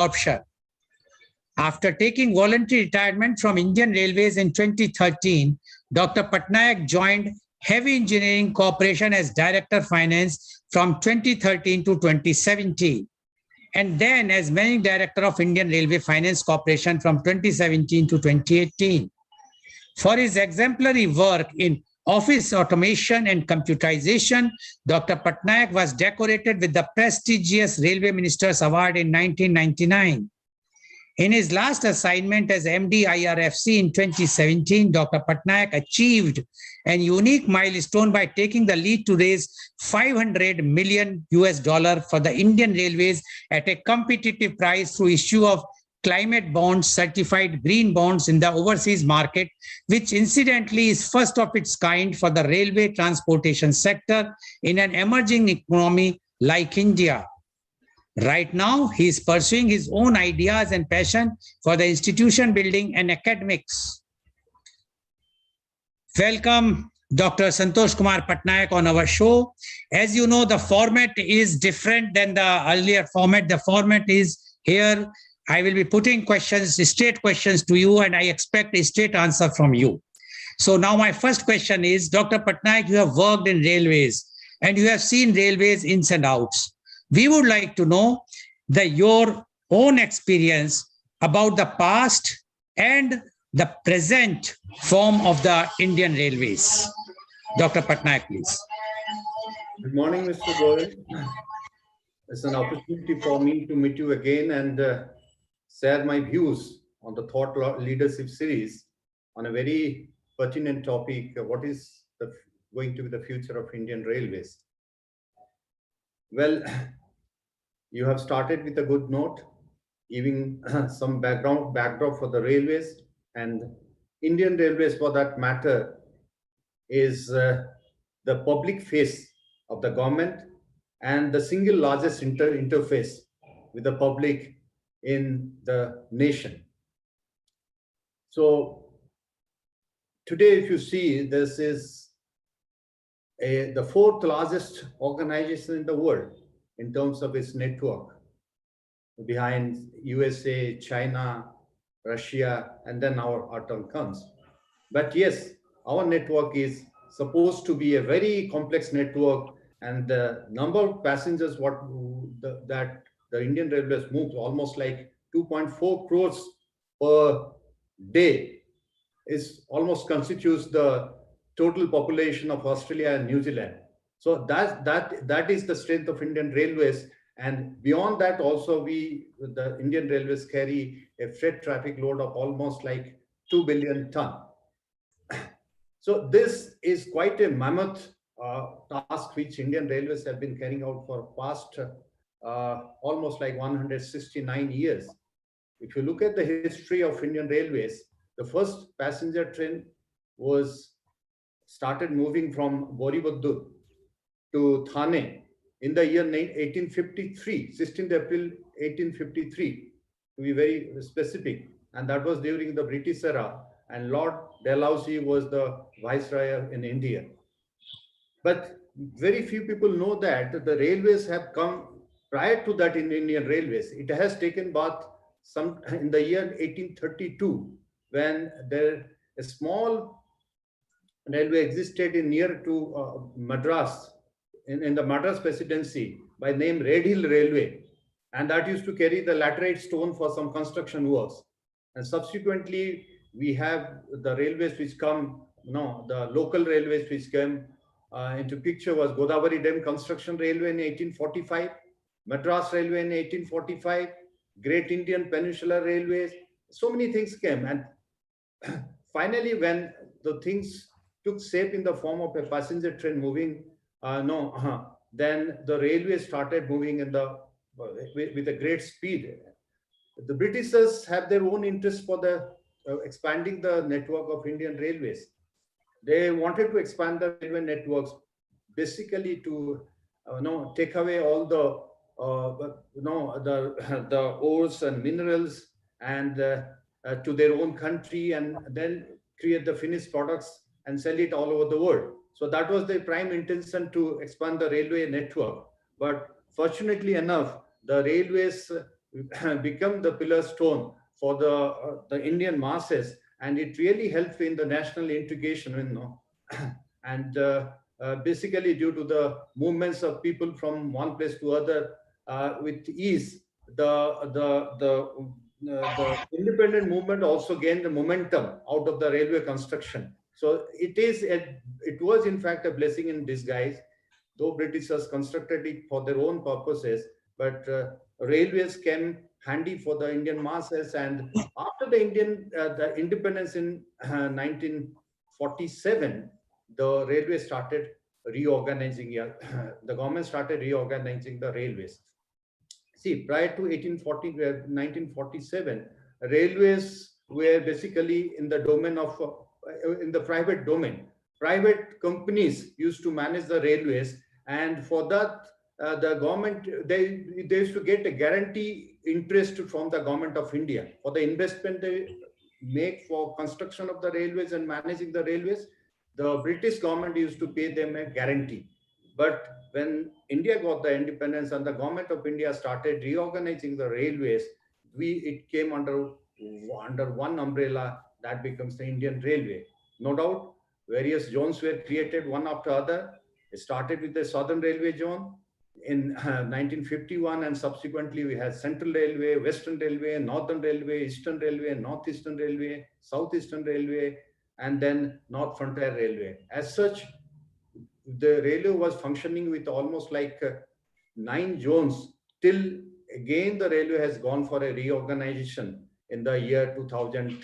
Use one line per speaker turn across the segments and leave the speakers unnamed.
option. After taking voluntary retirement from Indian Railways in 2013, Dr. Patnaik joined Heavy Engineering Corporation as Director Finance from 2013 to 2017, and then as Managing Director of Indian Railway Finance Corporation from 2017 to 2018. For his exemplary work in office automation and computerization, Dr. Patnaik was decorated with the prestigious Railway Minister's Award in 1999. In his last assignment as MD IRFC in 2017, Dr. Patnaik achieved a unique milestone by taking the lead to raise $500 million for the Indian Railways at a competitive price through issue of climate bonds, certified green bonds in the overseas market, which incidentally is first of its kind for the railway transportation sector in an emerging economy like India. Right now, he is pursuing his own ideas and passion for the institution building and academics. Welcome, Dr. Santosh Kumar Patnaik on our show. As you know, the format is different than the earlier format. The format is here. I will be putting questions, straight questions to you, and I expect a straight answer from you. So now my first question is, Dr. Patnaik, you have worked in railways and you have seen railways ins and outs. We would like to know your own experience about the past and the present form of the Indian Railways. Dr. Patnaik, please.
Good morning, Mr. Goel. It's an opportunity for me to meet you again and share my views on the Thought Leadership series on a very pertinent topic. What is going to be the future of Indian Railways? Well, you have started with a good note, giving some backdrop for the railways, and Indian Railways, for that matter, is the public face of the government and the single largest interface with the public in the nation. So today, if you see, this is the fourth largest organization in the world in terms of its network, behind USA, China, Russia, and then our turn comes. But yes, our network is supposed to be a very complex network, and the number of passengers that the Indian Railways moves, almost like 2.4 crores per day, is almost constitutes the total population of Australia and New Zealand. So that is the strength of Indian Railways. And beyond that, also the Indian Railways carry a freight traffic load of almost like 2 billion ton. So this is quite a mammoth task which Indian Railways have been carrying out for past almost like 169 years. If you look at the history of Indian Railways, the first passenger train was started moving from Borivaddur to Thane in the year 1853, 16th April 1853, to be very specific. And that was during the British era, and Lord Dalhousie was the Viceroy in India. But very few people know that the railways have come prior to that in Indian Railways. It has taken birth in the year 1832, when a small railway existed near to Madras, in the Madras Presidency, by name Red Hill Railway, and that used to carry the laterite stone for some construction works. And subsequently, we have the railways which come, the local railways which came into picture was Godavari Dam Construction Railway in 1845, Madras Railway in 1845, Great Indian Peninsular Railways. So many things came, and finally, when the things took shape in the form of a passenger train moving, then the railway started moving with a great speed. The Britishers have their own interest for the expanding the network of Indian Railways. They wanted to expand the railway networks basically to take away all the the ores and minerals and to their own country, and then create the finished products and sell it all over the world. So that was the prime intention, to expand the railway network. But fortunately enough, the railways become the pillar stone for the Indian masses, and it really helped in the national integration, and basically due to the movements of people from one place to other with ease, the independent movement also gained the momentum out of the railway construction. So it was in fact a blessing in disguise, though Britishers constructed it for their own purposes, but railways came handy for the Indian masses. And after the independence in 1947, the railway started reorganizing. The government started reorganizing the railways. See, prior to 1947, railways were basically in the domain of, in the private domain. Private companies used to manage the railways, and for that, the government, they used to get a guarantee interest from the government of India for the investment they make for construction of the railways and managing the railways. The British government used to pay them a guarantee. But when India got the independence and the government of India started reorganizing the railways, it came under one umbrella, that becomes the Indian Railway. No doubt, various zones were created one after other. It started with the Southern Railway Zone in 1951, and subsequently we had Central Railway, Western Railway, Northern Railway, Eastern Railway, Northeastern Railway, Southeastern Railway, and then North Frontier Railway. As such, the railway was functioning with almost like 9 zones, till again the railway has gone for a reorganization in the year 2000.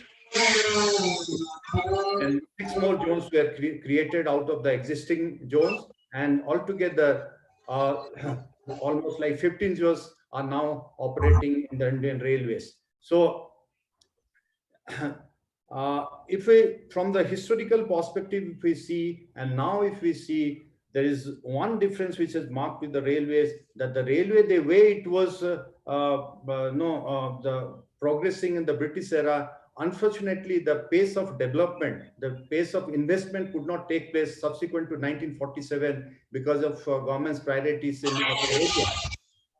And 6 more zones were created out of the existing zones, and altogether almost like 15 zones are now operating in the Indian Railways. So if we, from the historical perspective, if we see, and now if we see, there is one difference which is marked with the railways, that the railway, the way it was the progressing in the British era, unfortunately, the pace of development, the pace of investment could not take place subsequent to 1947 because of government's priorities in the area.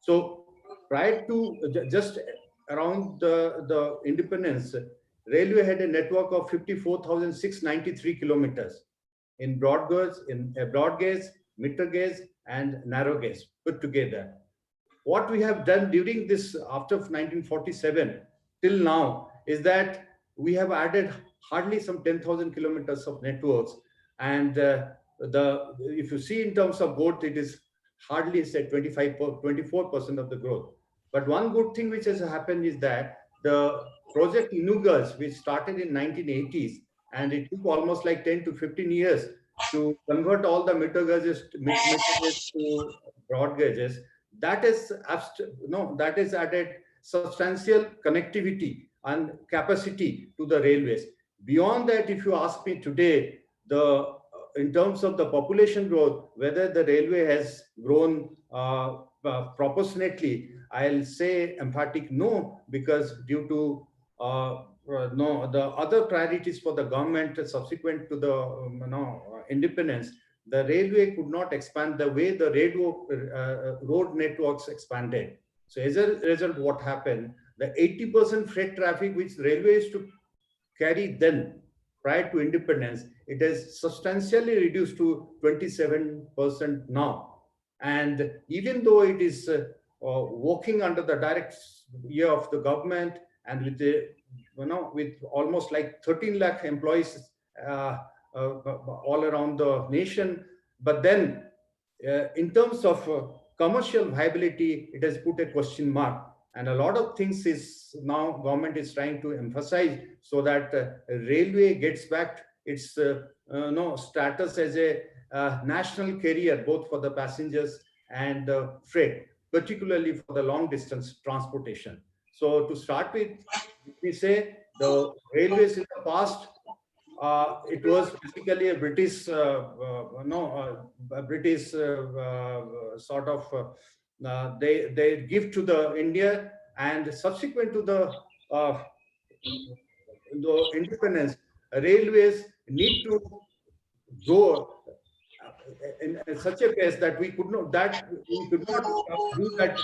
So prior to just around the independence, railway had a network of 54,693 kilometers in broad gauge, meter gauge, and narrow gauge put together. What we have done during this, after 1947 till now, is that we have added hardly some 10,000 kilometers of networks. And if you see in terms of growth, it is hardly say 24% of the growth. But one good thing which has happened is that the project Inugas, which started in 1980s, and it took almost like 10 to 15 years to convert all the meter gauges to broad gauges, that is added substantial connectivity and capacity to the railways. Beyond that, if you ask me today, in terms of the population growth, whether the railway has grown proportionately, I'll say emphatic no, because due to the other priorities for the government subsequent to the independence, the railway could not expand the way the road networks expanded. So as a result, what happened? The 80% freight traffic which railway used to carry then, prior to independence, it has substantially reduced to 27% now. And even though it is working under the direct ear of the government, and with almost like 13 lakh employees all around the nation, but then in terms of commercial viability, it has put a question mark. And a lot of things is now government is trying to emphasize, so that railway gets back its status as a national carrier, both for the passengers and freight, particularly for the long distance transportation. So to start with, we say the railways in the past, it was basically a British, sort of they give to the India, and subsequent to the independence, railways need to grow in such a case that we could not do that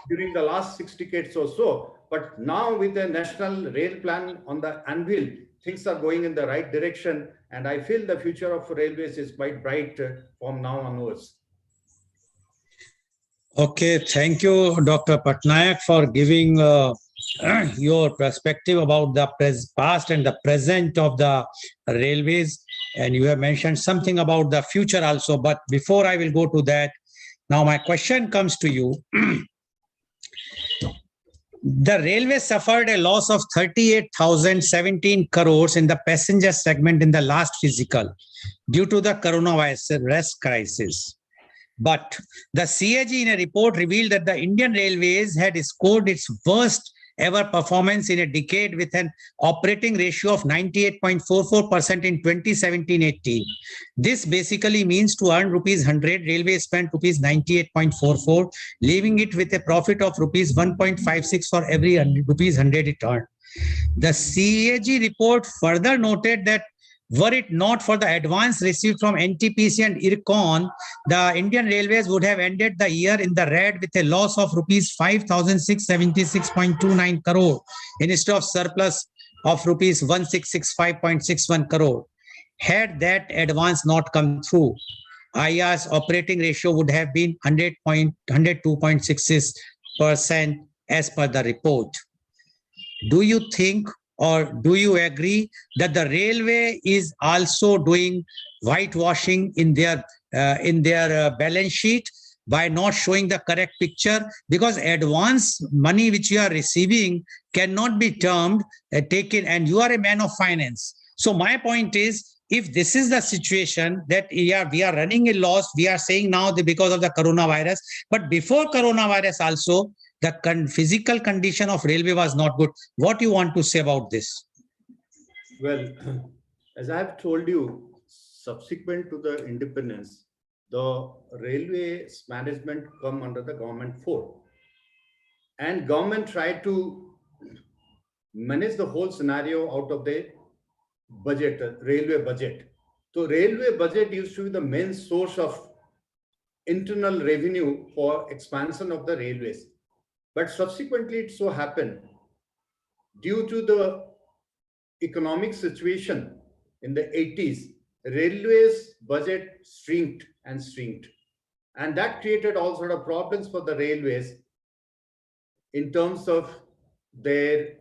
during the last 6 decades or so. But now with the national rail plan on the anvil, things are going in the right direction. And I feel the future of railways is quite bright from now onwards.
Okay, thank you, Dr. Patnaik, for giving your perspective about the past and the present of the railways. And you have mentioned something about the future also. But before I will go to that, now my question comes to you. The railway suffered a loss of 38,017 crores in the passenger segment in the last fiscal due to the coronavirus crisis. But the CAG in a report revealed that the Indian Railways had scored its worst ever performance in a decade with an operating ratio of 98.44% in 2017-18. This basically means to earn rupees 100, railway spent rupees 98.44, leaving it with a profit of rupees 1.56 for every rupees 100 it earned. The CAG report further noted that were it not for the advance received from NTPC and IRCON, the Indian Railways would have ended the year in the red with a loss of rupees 5,676.29 crore instead of surplus of rupees 1,665.61 crore. Had that advance not come through, IR's operating ratio would have been 102.66% as per the report. Do you think or do you agree that the railway is also doing whitewashing in their balance sheet by not showing the correct picture? Because advance money which you are receiving cannot be termed taken, and you are a man of finance. So my point is, if this is the situation that we are running a loss, we are saying now that because of the coronavirus, but before coronavirus also, the physical condition of railway was not good. What do you want to say about this?
Well, as I have told you, subsequent to the independence, the railways management come under the government fold. And government tried to manage the whole scenario out of the budget, railway budget. So railway budget used to be the main source of internal revenue for expansion of the railways. But subsequently, it so happened, due to the economic situation in the 80s, railways budget shrinked and shrinked. And that created all sort of problems for the railways in terms of their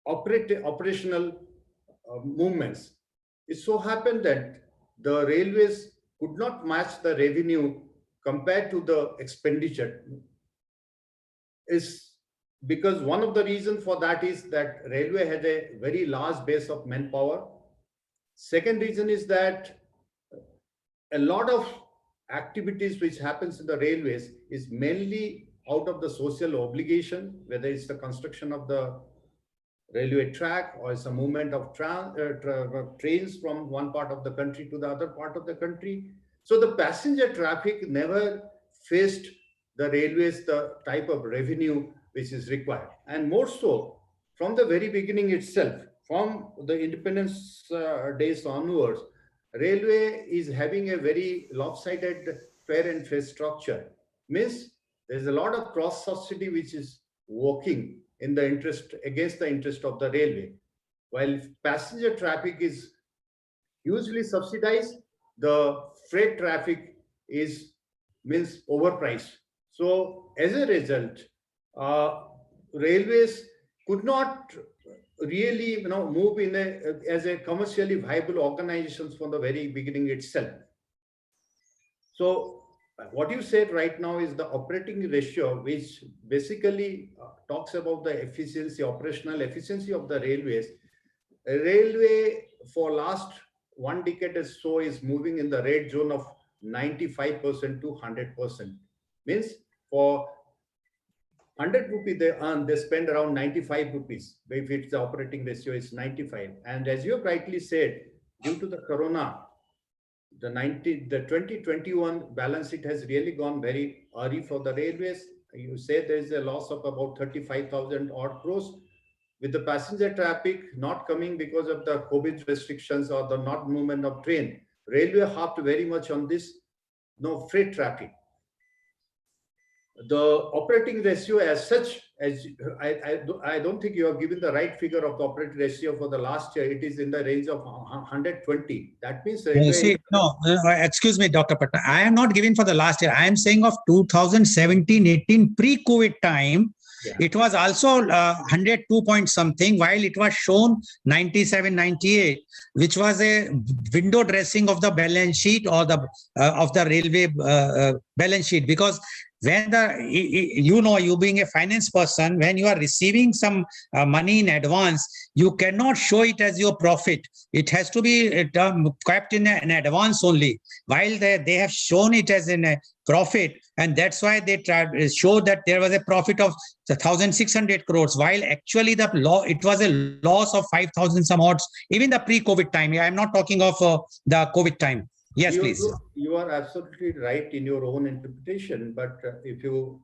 operational movements. It so happened that the railways could not match the revenue compared to the expenditure. Is because one of the reasons for that is that railway had a very large base of manpower. Second reason is that a lot of activities which happens in the railways is mainly out of the social obligation, whether it's the construction of the railway track or it's a movement of trains from one part of the country to the other part of the country. So the passenger traffic never faced the railways the type of revenue which is required. And more so, from the very beginning itself, from the independence days onwards, railway is having a very lopsided fare and fare structure. Means there's a lot of cross subsidy which is working in the interest against the interest of the railway. While passenger traffic is hugely subsidized, the freight traffic is means overpriced. So as a result, railways could not really move in as a commercially viable organizations from the very beginning itself. So what you said right now is the operating ratio, which basically talks about the efficiency, operational efficiency of the railways. Railway for last 1 decade or so is moving in the red zone of 95% to 100%. Means for 100 rupees they earn, they spend around 95 rupees. If it's the operating ratio is 95. And as you rightly said, due to the corona, the 2021 balance sheet has really gone very early for the railways. You say there is a loss of about 35,000 odd crores, with the passenger traffic not coming because of the COVID restrictions or the not movement of train. Railway harped very much on this, freight traffic. The operating ratio as such, as I don't think you have given the right figure of the operating ratio for the last year. It is in the range of 120. That means railway.
Excuse me, Dr. Patna. I am not giving for the last year. I am saying of 2017-18 pre-COVID time. Yeah. It was also 102 point something, while it was shown 97-98, which was a window dressing of the balance sheet or the of the railway balance sheet. Because when you being a finance person, when you are receiving some money in advance, you cannot show it as your profit. It has to be kept in an advance only, while they have shown it as in a profit, and that's why they tried to show that there was a profit of 1,600 crores, while actually it was a loss of 5,000 some odds, even the pre-COVID time. I am not talking of the COVID time. Yes, please.
You are absolutely right in your own interpretation, but if you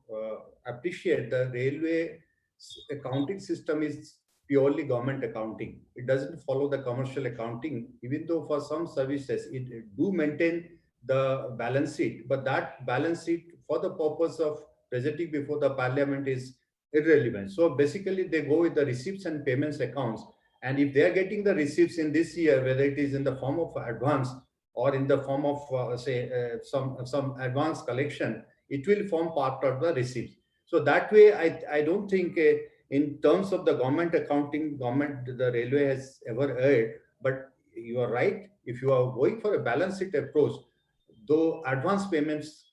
appreciate, the railway accounting system is purely government accounting. It doesn't follow the commercial accounting, even though for some services it do maintain the balance sheet, but that balance sheet for the purpose of presenting before the parliament is irrelevant. So basically they go with the receipts and payments accounts, and if they are getting the receipts in this year, whether it is in the form of advance or in the form of some advance collection, it will form part of the receipts. So that way, I don't think in terms of the government accounting, the railway has ever erred. But you are right. If you are going for a balance sheet approach, though advance payments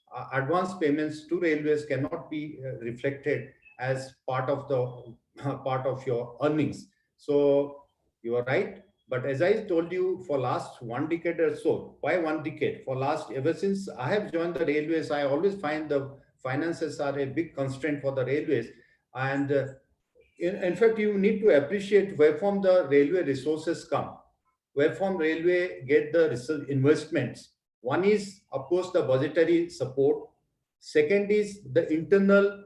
to railways cannot be reflected as part of your earnings. So you are right. But as I told you, for last 1 decade or so, why 1 decade? Ever since I have joined the railways, I always find the finances are a big constraint for the railways. And in fact, you need to appreciate where from the railway resources come, where from railway get the investments. One is, of course, the budgetary support. Second is the internal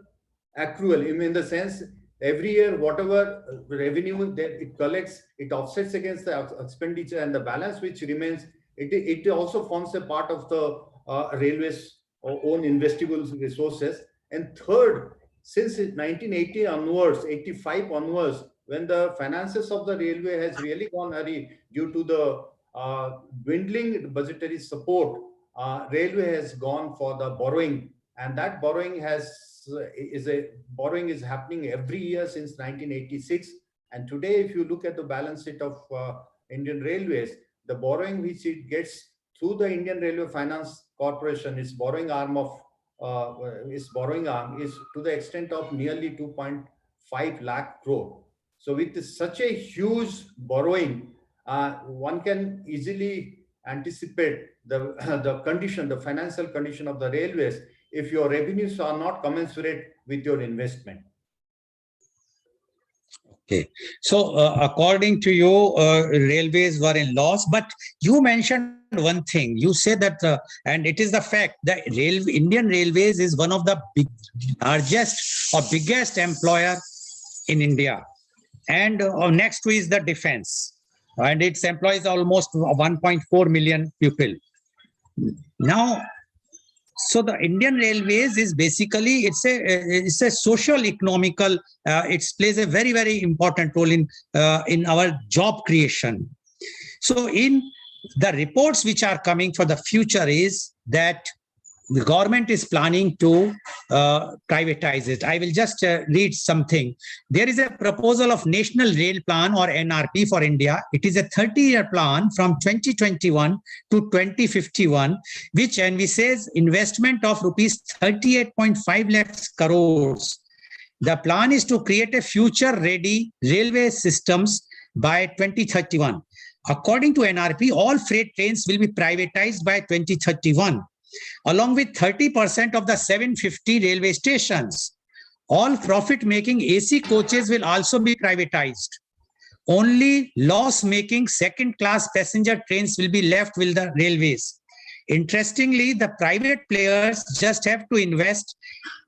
accrual, in the sense every year whatever revenue that it collects, it offsets against the expenditure, and the balance which remains, it also forms a part of the railways own investable resources. And third, since 1980 onwards, 85 onwards, when the finances of the railway has really gone hurry due to the dwindling budgetary support, railway has gone for the borrowing, and that borrowing is happening every year since 1986. And today, if you look at the balance sheet of Indian Railways, the borrowing which it gets through the Indian Railway Finance Corporation, its borrowing arm is to the extent of nearly 2.5 lakh crore. So with such a huge borrowing, one can easily anticipate the financial condition of the railways if your revenues are not commensurate with your investment.
Okay. So according to you, railways were in loss, but you mentioned one thing. You said that, and it is the fact that Indian Railways is one of the largest or biggest employer in India. And next to is the defense. And it employs almost 1.4 million people. Now, so the Indian Railways is basically, it's a social economical, it plays a very, very important role in our job creation. So in the reports which are coming for the future is that the government is planning to privatize it. I will just read something. There is a proposal of National Rail Plan or NRP for India. It is a 30-year plan from 2021 to 2051, which envisages investment of rupees 38.5 lakhs crores. The plan is to create a future-ready railway systems by 2031. According to NRP, all freight trains will be privatized by 2031. Along with 30% of the 750 railway stations. All profit-making AC coaches will also be privatized. Only loss-making second-class passenger trains will be left with the railways. Interestingly, the private players just have to invest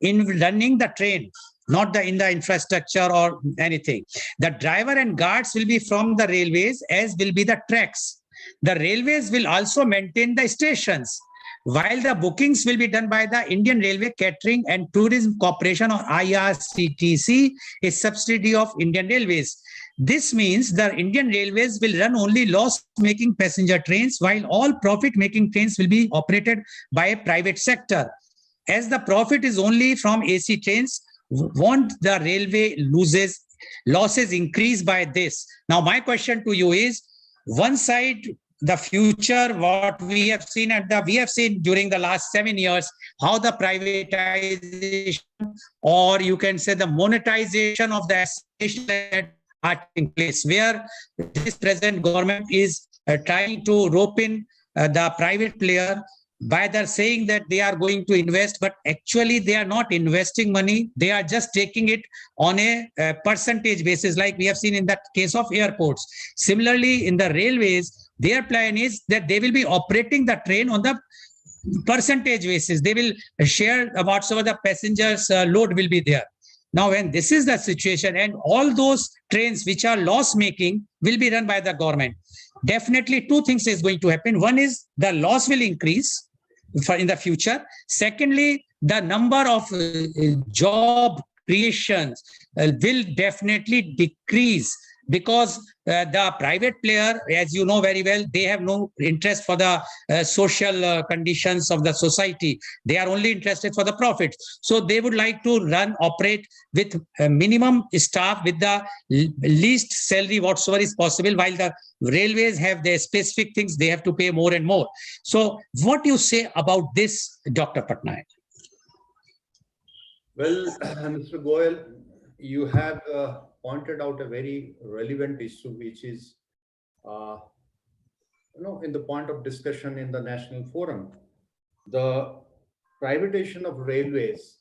in running the train, not in the infrastructure or anything. The driver and guards will be from the railways, as will be the tracks. The railways will also maintain the stations, while the bookings will be done by the Indian Railway Catering and Tourism Corporation, or IRCTC, a subsidiary of Indian Railways. This means the Indian Railways will run only loss-making passenger trains, while all profit-making trains will be operated by a private sector. As the profit is only from AC trains, won't the railway losses increase by this? Now, my question to you is, one side, the future, what we have seen during the last 7 years, how the privatization, or you can say the monetization of the assets are taking place, where this present government is trying to rope in the private player by their saying that they are going to invest, but actually they are not investing money. They are just taking it on a percentage basis, like we have seen in that case of airports. Similarly, in the railways, their plan is that they will be operating the train on the percentage basis. They will share whatsoever the passengers load will be there. Now, when this is the situation, and all those trains which are loss making will be run by the government, definitely two things is going to happen. One is the loss will increase in the future. Secondly, the number of job creations will definitely decrease, because the private player, as you know very well, they have no interest for the social conditions of the society. They are only interested for the profits. So they would like to operate with minimum staff, with the least salary whatsoever is possible, while the railways have their specific things, they have to pay more and more. So what do you say about this, Dr. Patnaik?
Well, Mr. Goel, you have pointed out a very relevant issue, which is, in the point of discussion in the National Forum. The privatization of railways,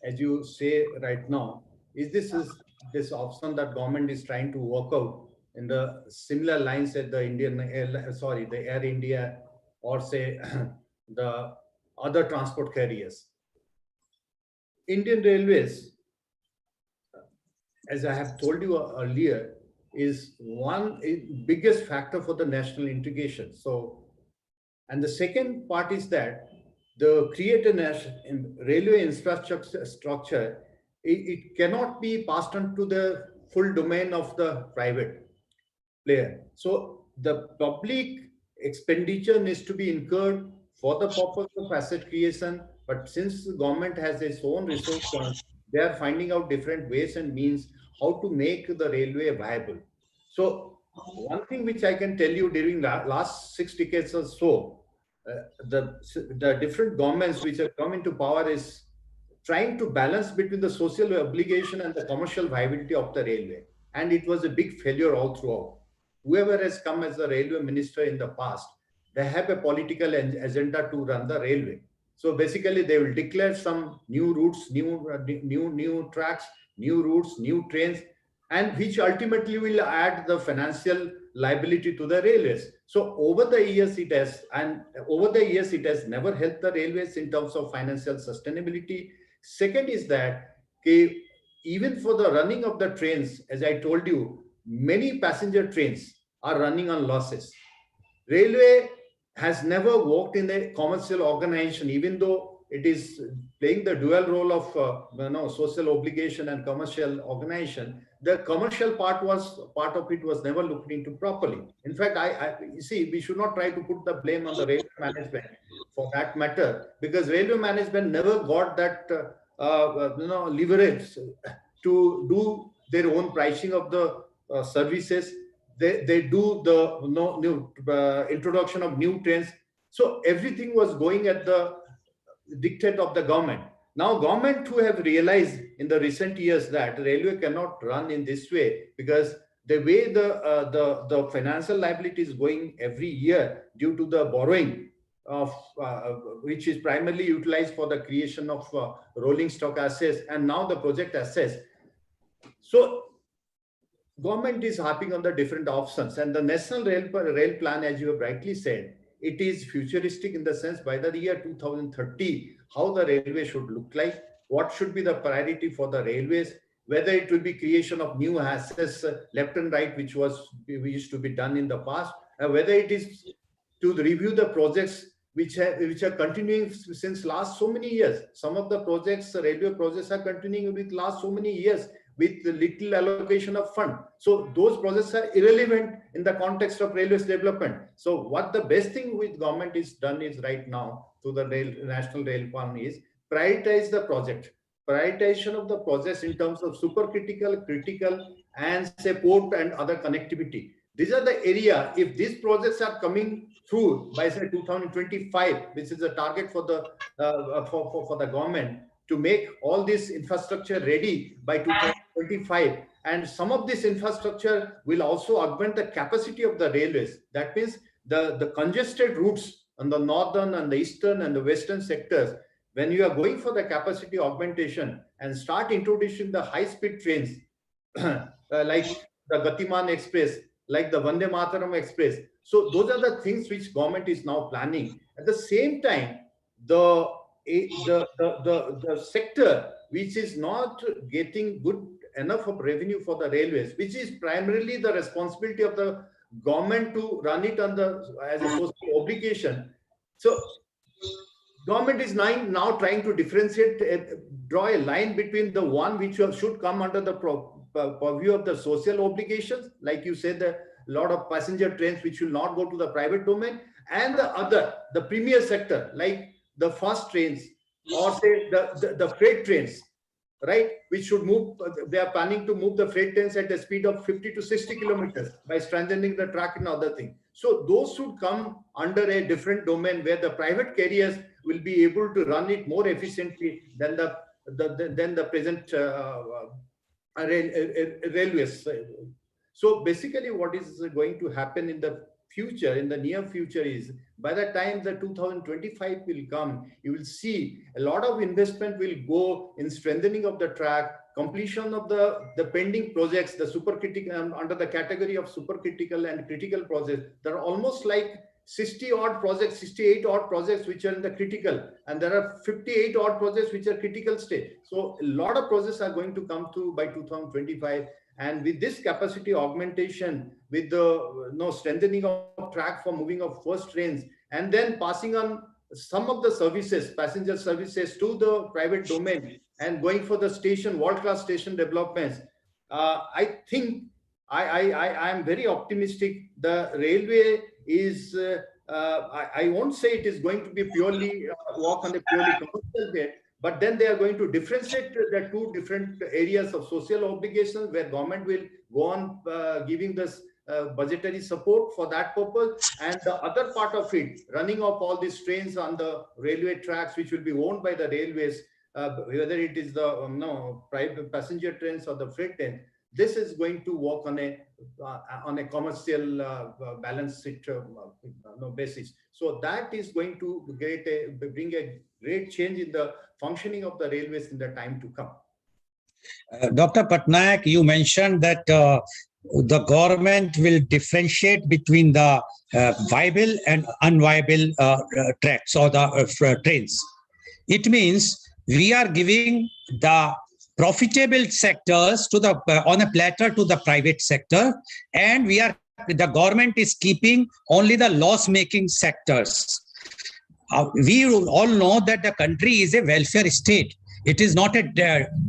as you say right now, is this option that government is trying to work out in the similar lines that the Air India, or say the other transport carriers. Indian Railways, as I have told you earlier, is one biggest factor for the national integration. So, and the second part is that the created railway infrastructure, it cannot be passed on to the full domain of the private player. So the public expenditure needs to be incurred for the purpose of asset creation. But since the government has its own resources, they are finding out different ways and means how to make the railway viable. So one thing which I can tell you, during the last 6 decades or so, the different governments which have come into power is trying to balance between the social obligation and the commercial viability of the railway. And it was a big failure all throughout. Whoever has come as the railway minister in the past, they have a political agenda to run the railway. So basically, they will declare some new routes, new tracks, new routes, new trains, and which ultimately will add the financial liability to the railways. So over the years it has never helped the railways in terms of financial sustainability. Second is that even for the running of the trains, as I told you, many passenger trains are running on losses. Railway has never worked in a commercial organization, even though it is playing the dual role of social obligation and commercial organization. The commercial part of it was never looked into properly. In fact, you see, we should not try to put the blame on the railway management for that matter, because railway management never got that leverage to do their own pricing of the services. They do the new introduction of new trains. So everything was going at the dictate of the government. Now, government who have realized in the recent years that railway cannot run in this way, because the way the financial liability is going every year due to the borrowing of which is primarily utilized for the creation of rolling stock assets and now the project assets. So government is harping on the different options, and the national rail plan, as you have rightly said, it is futuristic in the sense by the year 2030, how the railway should look like, what should be the priority for the railways, whether it will be creation of new assets left and right, which used to be done in the past, whether it is to review the projects which are continuing since last so many years. Some of the projects, railway projects, are continuing with last so many years with little allocation of fund. So those projects are irrelevant in the context of railways development. So what the best thing with government is done is right now to the national rail fund is prioritize the project. Prioritization of the projects in terms of supercritical, critical, and say port and other connectivity. These are the area. If these projects are coming through by say 2025, which is the target for the for the government to make all this infrastructure ready by 2025, and some of this infrastructure will also augment the capacity of the railways. That means the congested routes on the northern and the eastern and the western sectors, when you are going for the capacity augmentation and start introducing the high-speed trains like the Gatiman Express, like the Vande Mataram Express. So those are the things which government is now planning. At the same time, the sector which is not getting good enough of revenue for the railways, which is primarily the responsibility of the government to run it on as a social obligation. So government is now trying to differentiate, draw a line between the one which should come under the purview of the social obligations, like you said, a lot of passenger trains which will not go to the private domain, and the other, the premier sector, like the fast trains or say the freight trains, right, which should move. They are planning to move the freight trains at a speed of 50 to 60 kilometers by strengthening the track and other thing. So those should come under a different domain where the private carriers will be able to run it more efficiently than the present railways. So basically what is going to happen in the future, in the near future, is by the time the 2025 will come, you will see a lot of investment will go in strengthening of the track, completion of the pending projects, the supercritical, under the category of supercritical and critical projects. There are almost like 60 odd projects, 68 odd projects which are in the critical, and there are 58 odd projects which are critical stage. So a lot of projects are going to come through by 2025. And with this capacity augmentation, with the strengthening of track for moving of first trains, and then passing on some of the services, passenger services, to the private domain, and going for the station, world-class station developments, I think I am very optimistic. The railway is, I won't say it is going to be purely walk on a purely commercial bed, but then they are going to differentiate the two different areas of social obligations where government will go on giving this budgetary support for that purpose, and the other part of it, running of all these trains on the railway tracks, which will be owned by the railways, whether it is the private passenger trains or the freight trains. This is going to work on a commercial balance sheet basis. So that is going to bring a great change in the functioning of the railways in the time to come.
Dr. Patnaik, you mentioned that the government will differentiate between the viable and unviable tracks or the trains. It means we are giving the profitable sectors to the on a platter to the private sector, and the government is keeping only the loss-making sectors. We all know that the country is a welfare state. It is not a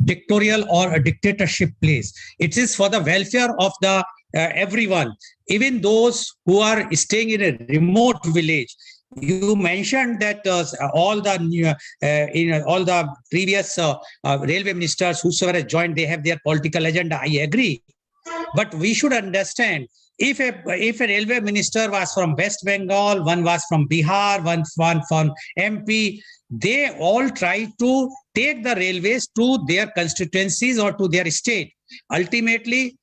dictatorial or a dictatorship place. It is for the welfare of the everyone, even those who are staying in a remote village. You mentioned that all the previous railway ministers, whosoever has joined, they have their political agenda. I agree, but we should understand, if a railway minister was from West Bengal, one was from Bihar, one from MP, they all try to take the railways to their constituencies or to their state. Ultimately,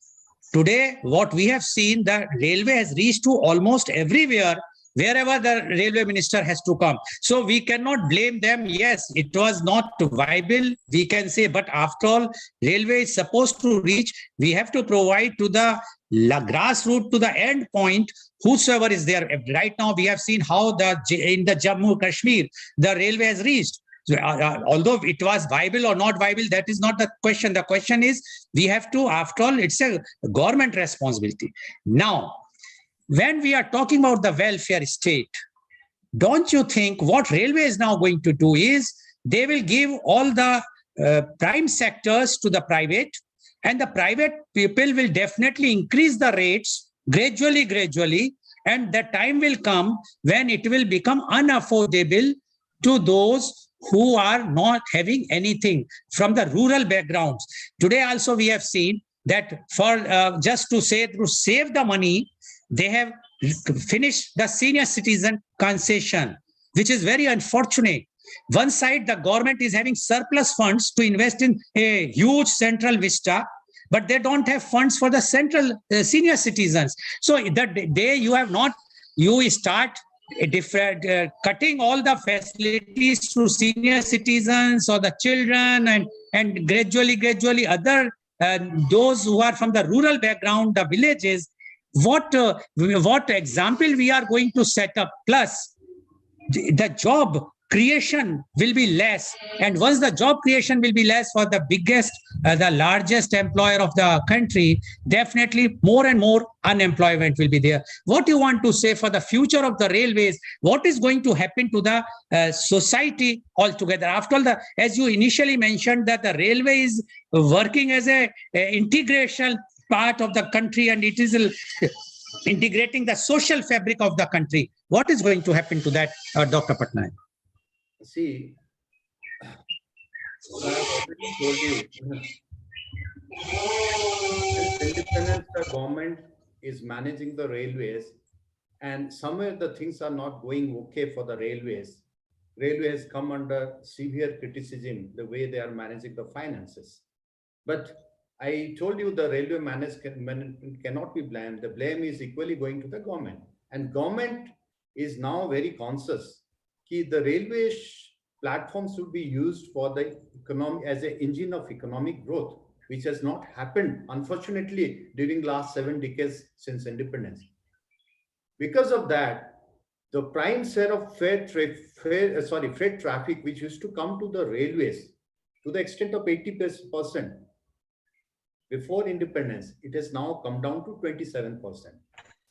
today, what we have seen, the railway has reached to almost everywhere, wherever the railway minister has to come. So we cannot blame them. Yes, it was not viable, we can say, but after all, railway is supposed to reach, we have to provide to the grassroots, to the end point, whosoever is there. Right now, we have seen how in the Jammu Kashmir, the railway has reached. So, although it was viable or not viable, that is not the question. The question is, we have to, after all, it's a government responsibility. Now, when we are talking about the welfare state, don't you think what railway is now going to do is they will give all the prime sectors to the private, and the private people will definitely increase the rates gradually, and the time will come when it will become unaffordable to those who are not having anything from the rural backgrounds. Today also we have seen that for just to save the money, they have finished the senior citizen concession, which is very unfortunate. One side, the government is having surplus funds to invest in a huge central vista, but they don't have funds for the central senior citizens. So the day you have not, you start a different cutting all the facilities to senior citizens or the children, and gradually other those who are from the rural background, the villages, what example we are going to set up. Plus the job creation will be less, and once the job creation will be less for the biggest the largest employer of the country, definitely more and more unemployment will be there. What you want to say for the future of the railways? What is going to happen to the society altogether? After all, as you initially mentioned, that the railway is working as a integration part of the country, and it is integrating the social fabric of the country. What is going to happen to that, Dr. Patnaik?
See, I have already told you, since independence, the government is managing the railways, and somewhere the things are not going okay for the railways. Railways come under severe criticism, the way they are managing the finances. But I told you the railway management cannot be blamed. The blame is equally going to the government. And government is now very conscious that the railway platforms should be used for the economy as an engine of economic growth, which has not happened, unfortunately, during last 7 decades since independence. Because of that, the prime share of freight traffic, which used to come to the railways to the extent of 80% before independence, it has now come down to 27%.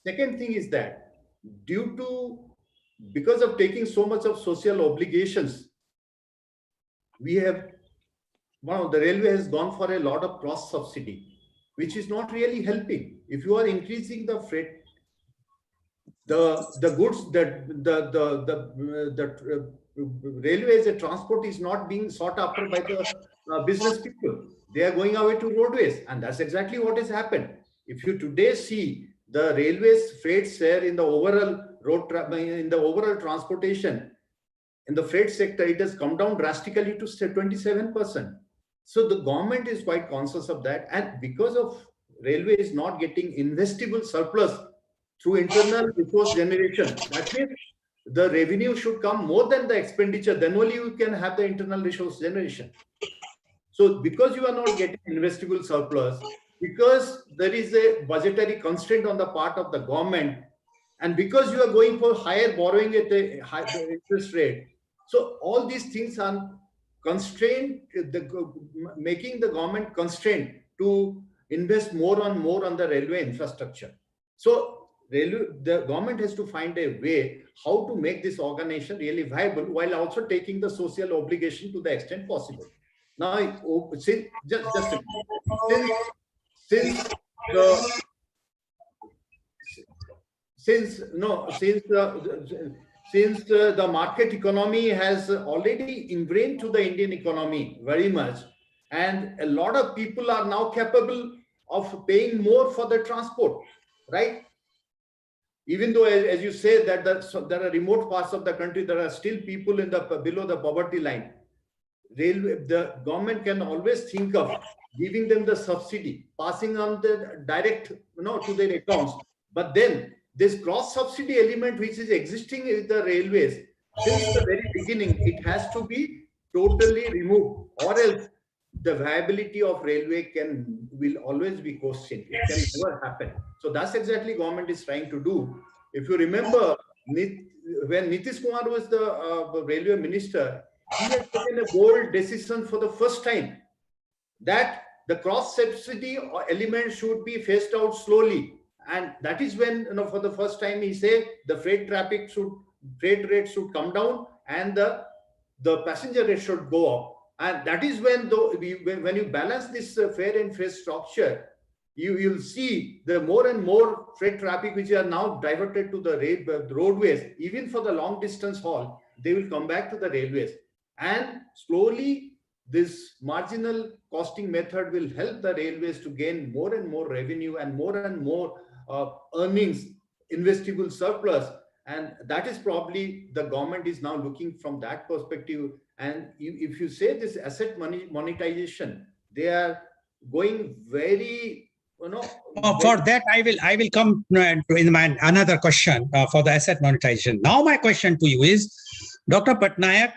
Second thing is that because of taking so much of social obligations, the railway has gone for a lot of cross subsidy, which is not really helping. If you are increasing the freight, the goods that the railway as a transport is not being sought after by the business people. They are going away to roadways, and that's exactly what has happened. If you today see the railways freight share in the overall overall transportation in the freight sector, it has come down drastically to 27%. So the government is quite conscious of that, and because of railway is not getting investable surplus through internal resource generation, that means the revenue should come more than the expenditure. Then only you can have the internal resource generation. So because you are not getting investable surplus, because there is a budgetary constraint on the part of the government, and because you are going for higher borrowing at a high interest rate, so all these things are constrained, making the government constrained to invest more on the railway infrastructure. So the government has to find a way how to make this organization really viable while also taking the social obligation to the extent possible. Now, since the market economy has already ingrained to the Indian economy very much, and a lot of people are now capable of paying more for the transport, right? Even though, as you say, that there are remote parts of the country, there are still people below the poverty line. The government can always think of giving them the subsidy, passing on the direct, to their accounts. But then this cross subsidy element, which is existing in the railways since the very beginning, it has to be totally removed, or else the viability of railway will always be questioned. It can never happen. So that's exactly government is trying to do. If you remember, when Nitish Kumar was the railway minister, he has taken a bold decision for the first time that the cross subsidy element should be phased out slowly, And that is when, for the first time he say the freight rate should come down and the passenger rate should go up. And that is when, when you balance this fare and freight structure, you'll see the more and more freight traffic which are now diverted to the roadways. Even for the long distance haul, they will come back to the railways. And slowly, this marginal costing method will help the railways to gain more and more revenue and more earnings, investable surplus. And that is probably the government is now looking from that perspective. And if you say this asset monetization, they are going very,
for that, I will come in my another question for the asset monetization. Now, my question to you is, Dr. Patnaik,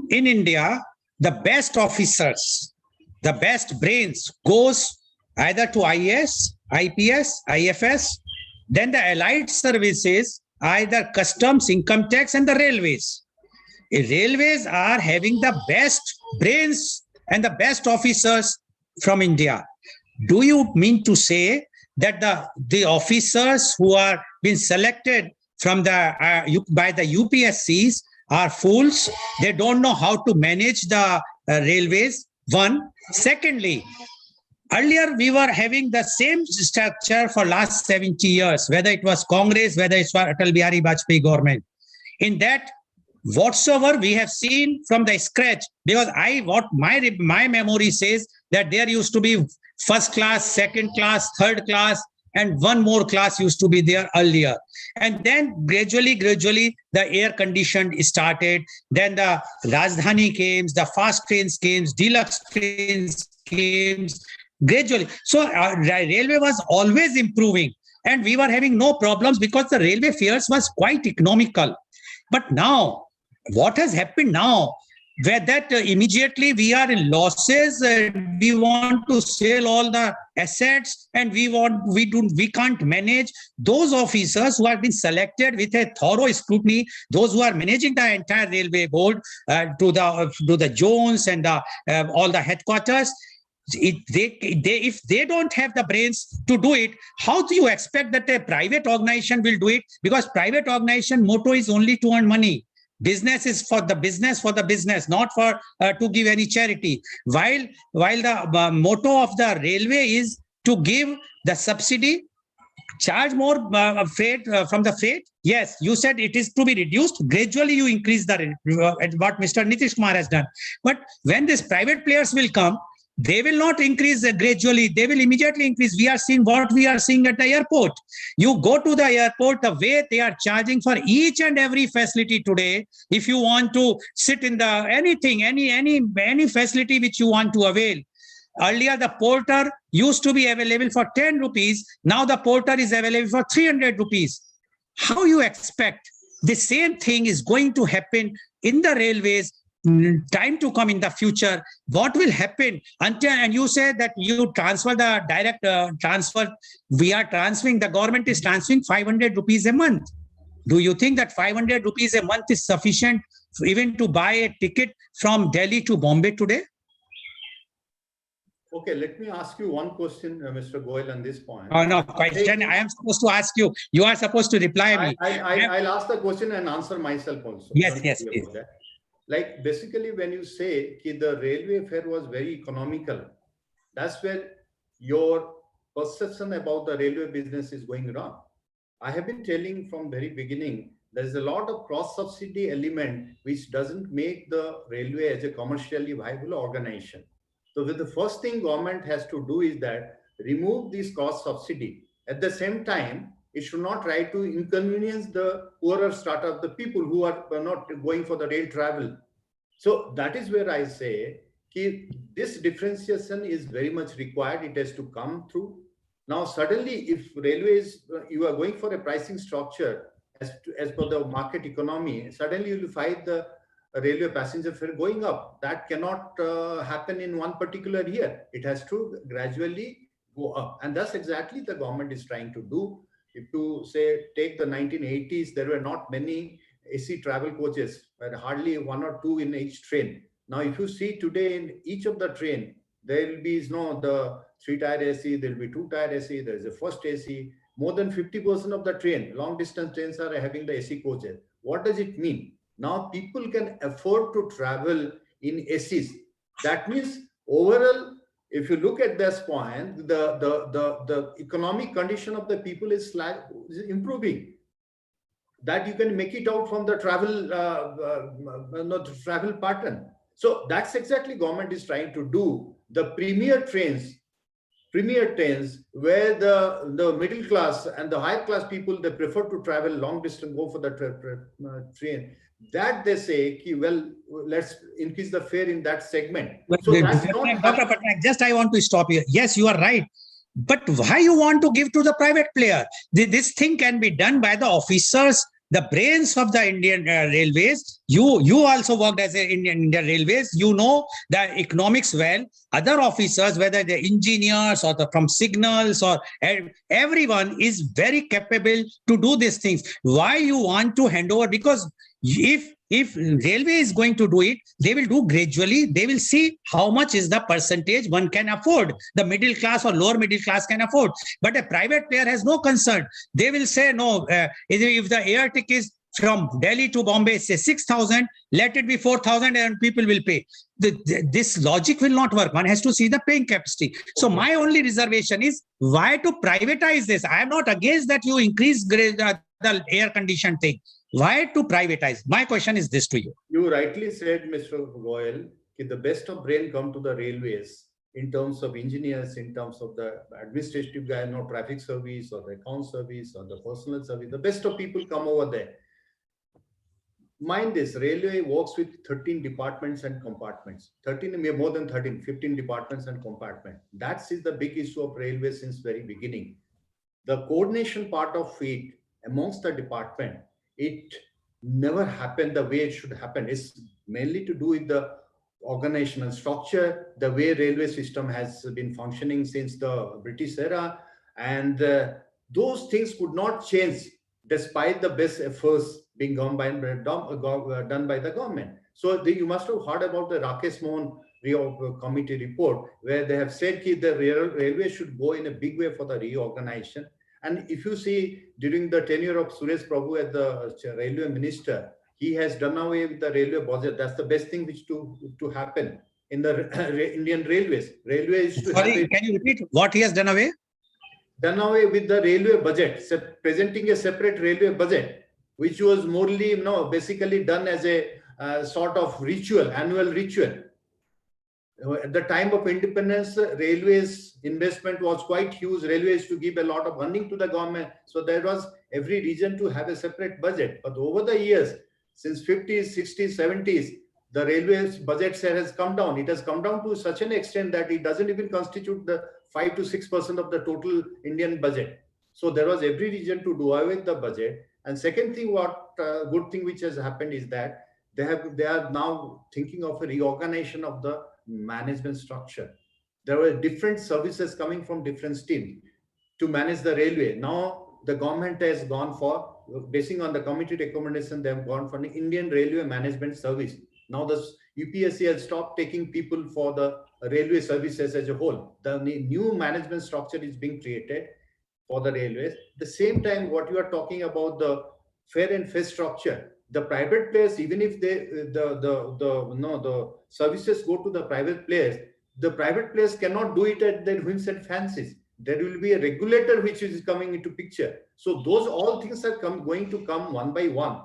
in India, the best officers, the best brains goes either to IAS, IPS, IFS, then the allied services, either customs, income tax, and the railways. Railways are having the best brains and the best officers from India. Do you mean to say that the officers who are being selected from by the UPSCs are fools? They don't know how to manage the railways. One. Secondly, earlier we were having the same structure for last 70 years, whether it was Congress, whether it was Atal Bihari Vajpayee government. In that, whatsoever we have seen from the scratch, because what my memory says that there used to be first class, second class, third class, and one more class used to be there earlier. And then gradually, the air conditioned started. Then the Rajdhani came, the fast trains came, deluxe trains came, gradually. So railway was always improving. And we were having no problems because the railway fares was quite economical. But now, what has happened now? Where that immediately we are in losses, we want to sell all the assets, and we can't manage. Those officers who have been selected with a thorough scrutiny, those who are managing the entire railway board to the zones and all the headquarters, if they don't have the brains to do it, how do you expect that a private organization will do it? Because private organization motto is only to earn money. Business is for the business, not for to give any charity. While the motto of the railway is to give the subsidy, charge more freight from the freight. Yes, you said it is to be reduced. Gradually, you increase the what Mr. Nitish Kumar has done. But when these private players will come, they will not increase gradually. They will immediately increase. We are seeing what we are seeing at the airport. You go to the airport, the way they are charging for each and every facility today. If you want to sit in the anything, any facility which you want to avail. Earlier, the porter used to be available for 10 rupees. Now the porter is available for 300 rupees. How you expect the same thing is going to happen in the railways? Time to come in the future, what will happen until, and you say that you transfer the direct transfer, we are transferring, the government is transferring 500 rupees a month. Do you think that 500 rupees a month is sufficient even to buy a ticket from Delhi to Bombay today?
Okay, let me ask you one question, Mr. Goel, on this point.
Oh, no, question. I am supposed to ask you. You are supposed to reply me.
I'll ask the question and answer myself also.
Yes, please.
Like basically when you say that the railway fare was very economical, that's where your perception about the railway business is going wrong. I have been telling from very beginning, there's a lot of cross-subsidy element which doesn't make the railway as a commercially viable organization. So the first thing government has to do is that remove this cross-subsidy. At the same time, it should not try to inconvenience the poorer strata of the people who are not going for the rail travel. So that is where I say this differentiation is very much required. It has to come through. Now, suddenly, if railways, you are going for a pricing structure as per the market economy, suddenly you will find the railway passenger fare going up. That cannot happen in one particular year. It has to gradually go up. And that's exactly the government is trying to do. If you say, take the 1980s, there were not many AC travel coaches, but hardly one or two in each train. Now, if you see today in each of the train, there will be the 3-tier AC, there will be 2-tier AC, there is a first AC. more than 50% of the train, long distance trains are having the AC coaches. What does it mean? Now people can afford to travel in ACs. That means overall, if you look at this point, the economic condition of the people is improving. That you can make it out from the travel pattern. So that's exactly government is trying to do. The premier trains where the middle class and the higher class people, they prefer to travel long distance, go for the train. That they say, well, let's increase the fare in that segment. So that's not
Dr. Patnaik, just I want to stop you. Yes, you are right. But why you want to give to the private player? This thing can be done by the officers, the brains of the Indian Railways. You also worked as an Indian Railways. You know the economics well. Other officers, whether they're engineers or from signals or everyone is very capable to do these things. Why you want to hand over? Because if railway is going to do it, they will do gradually. They will see how much is the percentage one can afford. The middle class or lower middle class can afford. But a private player has no concern. They will say, no, if the air ticket is from Delhi to Bombay, say 6,000, let it be 4,000 and people will pay. This logic will not work. One has to see the paying capacity. So my only reservation is why to privatize this? I am not against that you increase the air conditioned thing. Why to privatize? My question is this to you.
You rightly said, Mr. Goel, the best of brain come to the railways in terms of engineers, in terms of the administrative guy, no traffic service or the account service or the personal service. The best of people come over there. Mind this, railway works with 13 departments and compartments. 13, more than 13, 15 departments and compartments. That is the big issue of railway since very beginning. The coordination part of it amongst the department, it never happened the way it should happen. It's mainly to do with the organizational structure, the way railway system has been functioning since the British era. And those things could not change despite the best efforts being done by the government. So you must have heard about the Rakesh Mohan committee report, where they have said that the railway should go in a big way for the reorganization. And if you see, during the tenure of Suresh Prabhu as the railway minister, he has done away with the railway budget. That's the best thing which to happen in the Indian railways.
Sorry, can you repeat what he has done away?
Done away with the railway budget, presenting a separate railway budget, which was morely, basically done as a sort of ritual, annual ritual. At the time of independence, railways investment was quite huge. Railways to give a lot of funding to the government. So there was every reason to have a separate budget. But over the years, since 50s, 60s, 70s, the railways budget share has come down. It has come down to such an extent that it doesn't even constitute the 5 to 6% of the total Indian budget. So there was every reason to do away with the budget. And second thing, good thing which has happened is that they are now thinking of a reorganization of the management structure. There were different services coming from different streams to manage the railway. Now the government has gone for, basing on the committee recommendation, they have gone for an Indian Railway Management Service. Now the UPSC has stopped taking people for the railway services as a whole. The new management structure is being created for the railways. At the same time, what you are talking about, the fare and fee structure, the private players, even if the services go to the private players, the private players cannot do it at their whims and fancies. There will be a regulator which is coming into picture. So those all things are going to come one by one.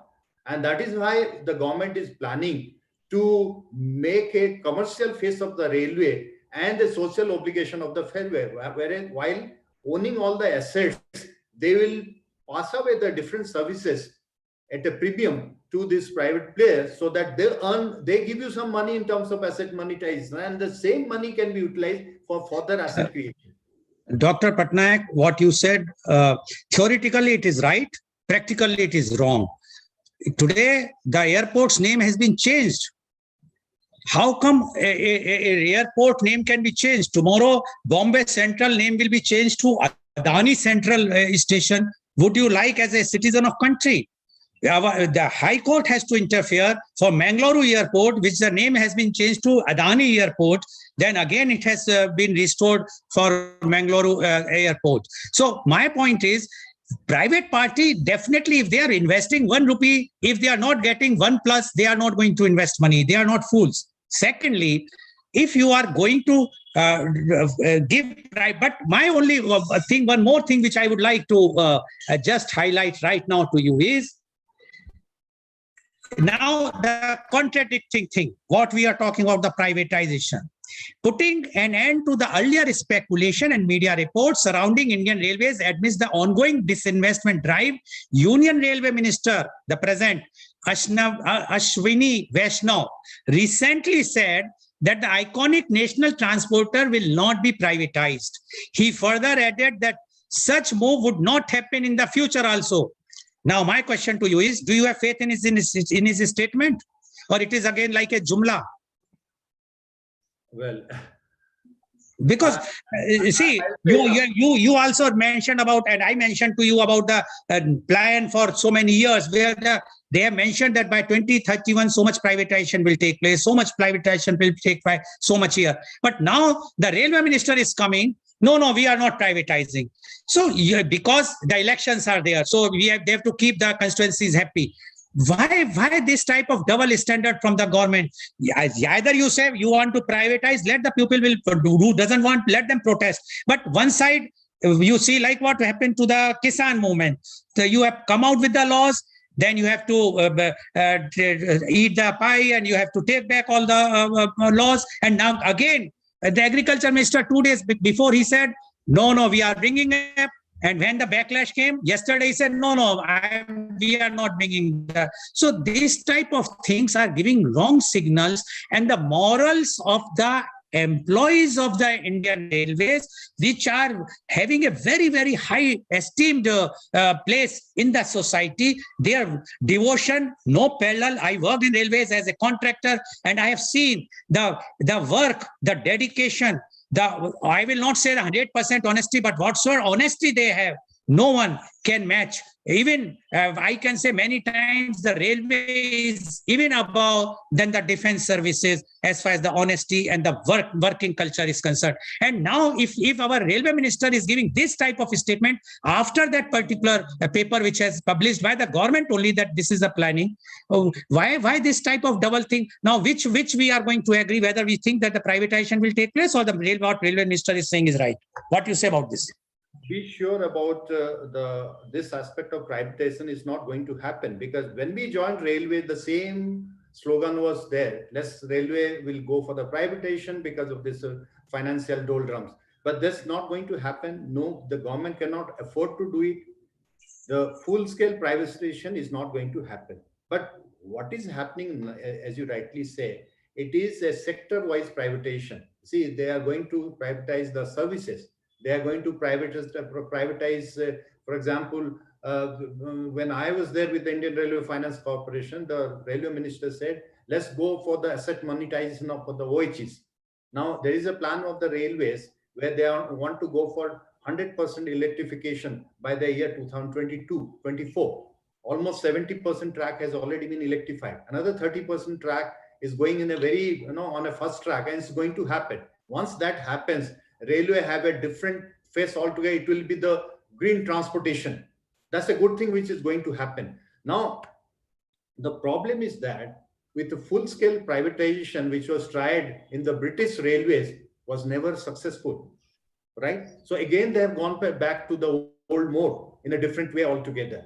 And that is why the government is planning to make a commercial face of the railway and a social obligation of the fairway. Whereas while owning all the assets, they will pass away the different services at a premium to these private players, so that they give you some money in terms of asset monetization, and the same money can be utilized for further asset creation.
Dr. Patnaik, what you said, theoretically it is right, practically it is wrong. Today, the airport's name has been changed. How come a airport name can be changed? Tomorrow, Bombay Central name will be changed to Adani Central Station. Would you like, as a citizen of country? the High Court has to interfere for Mangaluru Airport, which the name has been changed to Adani Airport. Then again, it has been restored for Mangaluru Airport. So my point is, private party, definitely, if they are investing 1 rupee, if they are not getting 1 plus, they are not going to invest money. They are not fools. Secondly, if you are going to give, but my only thing, one more thing which I would like to just highlight right now to you is, now the contradicting thing, what we are talking about, the privatization. Putting an end to the earlier speculation and media reports surrounding Indian Railways amidst the ongoing disinvestment drive, Union Railway Minister, the present Ashwini Vaishnaw, recently said that the iconic national transporter will not be privatized. He further added that such move would not happen in the future also. Now, my question to you is, do you have faith in his statement? Or it is again like a jumla?
Well,
because see, you also mentioned about, and I mentioned to you about the plan for so many years, where they have mentioned that by 2031 so much privatization will take place, so much privatization will take by so much year. But now the railway minister is coming, no, we are not privatizing. So because the elections are there, so they have to keep the constituencies happy. Why this type of double standard from the government? Either you say you want to privatize, let the people who doesn't want, let them protest. But one side, you see, like what happened to the Kisan movement. So you have come out with the laws, then you have to eat the pie, and you have to take back all the laws. And now again, the agriculture minister 2 days before, he said, no, we are bringing up. And when the backlash came yesterday, he said, no, we are not bringing that. So this type of things are giving wrong signals, and the morals of the employees of the Indian Railways, which are having a very, very high esteemed place in the society, their devotion, no parallel. I worked in railways as a contractor, and I have seen the work, the dedication, I will not say the 100% honesty, but whatsoever honesty they have, no one can match. Even I can say many times the railway is even above than the defense services as far as the honesty and the working culture is concerned. And now if our railway minister is giving this type of statement after that particular paper which has published by the government only that this is a planning, why this type of double thing? Now which we are going to agree, whether we think that the privatization will take place or what railway minister is saying is right? What you say about this?
Be sure about this aspect of privatization is not going to happen, because when we joined railway, the same slogan was there. Less railway will go for the privatization because of this financial doldrums. But that's not going to happen. No, the government cannot afford to do it. The full-scale privatization is not going to happen. But what is happening, as you rightly say, it is a sector-wise privatization. See, they are going to privatize the services. They are going to privatize for example, when I was there with the Indian Railway Finance Corporation, the railway minister said, let's go for the asset monetization of the OHs. Now, there is a plan of the railways where they want to go for 100% electrification by the year 2022-24. Almost 70% track has already been electrified. Another 30% track is going in a very, on a fast track, and it's going to happen. Once that happens, railway have a different face altogether. It will be the green transportation. That's a good thing which is going to happen. Now, the problem is that with the full-scale privatization, which was tried in the British railways, was never successful, right? So again, they have gone back to the old mode in a different way altogether.